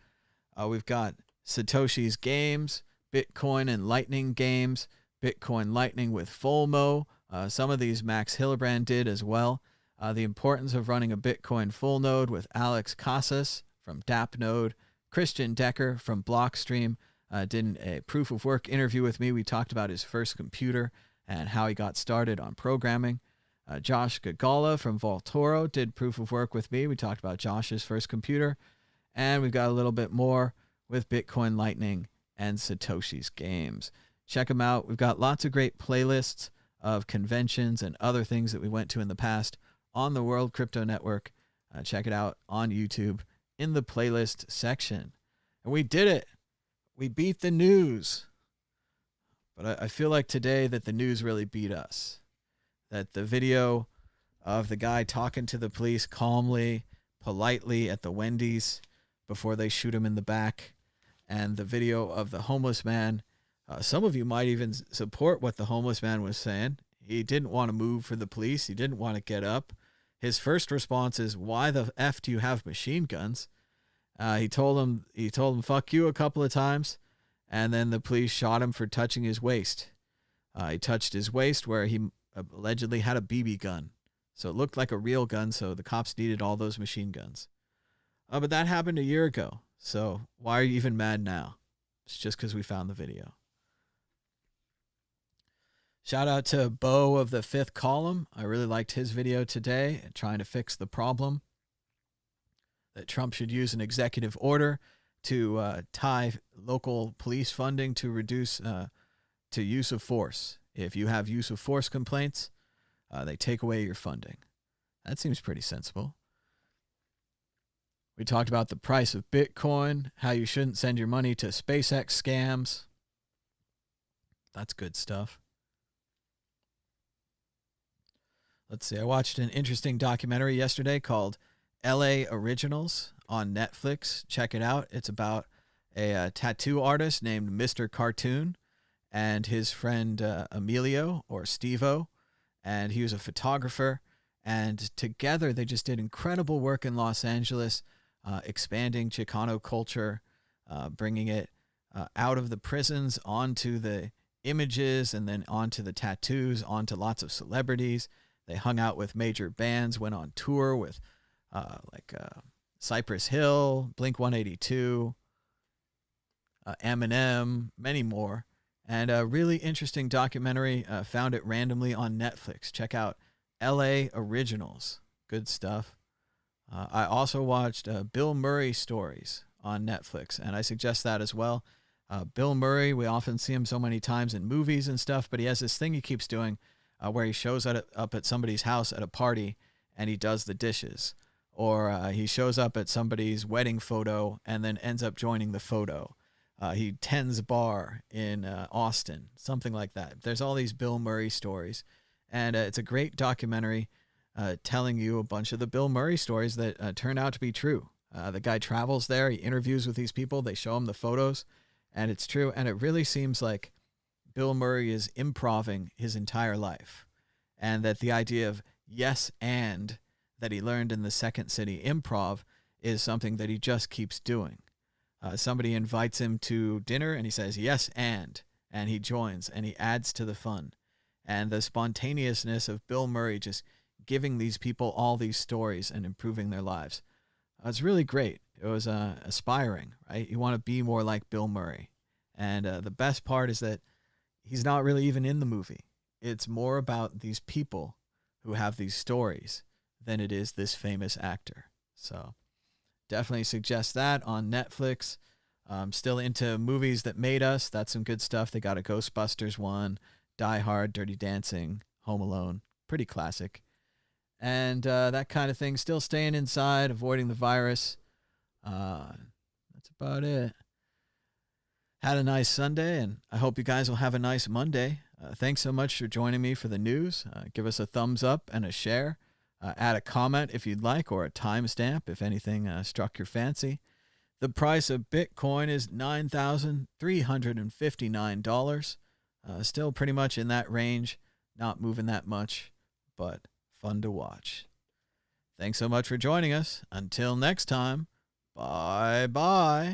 [SPEAKER 2] We've got Satoshi's games, Bitcoin and Lightning games, Bitcoin Lightning with FOMO. Some of these Max Hillebrand did as well. The importance of running a Bitcoin full node with Alex Casas from DAppNode. Christian Decker from Blockstream did a proof of work interview with me. We talked about his first computer and how he got started on programming. Josh Gagala from Vaultoro did proof of work with me. We talked about Josh's first computer. And we've got a little bit more with Bitcoin Lightning and Satoshi's games. Check them out. We've got lots of great playlists of conventions and other things that we went to in the past on the World Crypto Network. Check it out on YouTube in the playlist section. And we did it. We beat the news. But I feel like today that the news really beat us. That the video of the guy talking to the police calmly, politely at the Wendy's before they shoot him in the back, and the video of the homeless man, some of you might even support what the homeless man was saying. He didn't want to move for the police. He didn't want to get up. His first response is, "Why the F do you have machine guns?" He told him, "Fuck you," a couple of times, and then the police shot him for touching his waist. He touched his waist where he allegedly had a BB gun. So it looked like a real gun, so the cops needed all those machine guns. But that happened a year ago, so why are you even mad now? It's just because we found the video. Shout out to Bo of the Fifth Column. I really liked his video today, trying to fix the problem that Trump should use an executive order to tie local police funding to reduce to use of force. If you have use of force complaints, they take away your funding. That seems pretty sensible. We talked about the price of Bitcoin, how you shouldn't send your money to SpaceX scams. That's good stuff. Let's see. I watched an interesting documentary yesterday called LA Originals on Netflix. Check it out. It's about a tattoo artist named Mr. Cartoon and his friend Emilio, or Steve-O, and he was a photographer. And together they just did incredible work in Los Angeles, expanding Chicano culture, bringing it out of the prisons onto the images and then onto the tattoos, onto lots of celebrities. They hung out with major bands, went on tour with Cypress Hill, Blink-182, Eminem, many more. And a really interesting documentary, found it randomly on Netflix. Check out LA Originals. Good stuff. I also watched Bill Murray Stories on Netflix, and I suggest that as well. Bill Murray, we often see him so many times in movies and stuff, but he has this thing he keeps doing where he shows up at somebody's house at a party and he does the dishes. Or he shows up at somebody's wedding photo and then ends up joining the photo. He tends bar in Austin, something like that. There's all these Bill Murray stories, and it's a great documentary telling you a bunch of the Bill Murray stories that turn out to be true. The guy travels there, he interviews with these people, they show him the photos, and it's true. And it really seems like Bill Murray is improving his entire life, and that the idea of yes and that he learned in the Second City Improv is something that he just keeps doing. Somebody invites him to dinner and he says, yes, and he joins and he adds to the fun. And the spontaneousness of Bill Murray just giving these people all these stories and improving their lives. It's really great. It was aspiring, right? You want to be more like Bill Murray. And the best part is that he's not really even in the movie. It's more about these people who have these stories than it is this famous actor. So definitely suggest that on Netflix. Still into movies that made us. That's some good stuff. They got a Ghostbusters one, Die Hard, Dirty Dancing, Home Alone. Pretty classic. And that kind of thing. Still staying inside, avoiding the virus. That's about it. Had a nice Sunday, and I hope you guys will have a nice Monday. Thanks so much for joining me for the news. Give us a thumbs up and a share. Add a comment if you'd like, or a timestamp if anything struck your fancy. The price of Bitcoin is $9,359. Still pretty much in that range. Not moving that much, but fun to watch. Thanks so much for joining us. Until next time, bye-bye.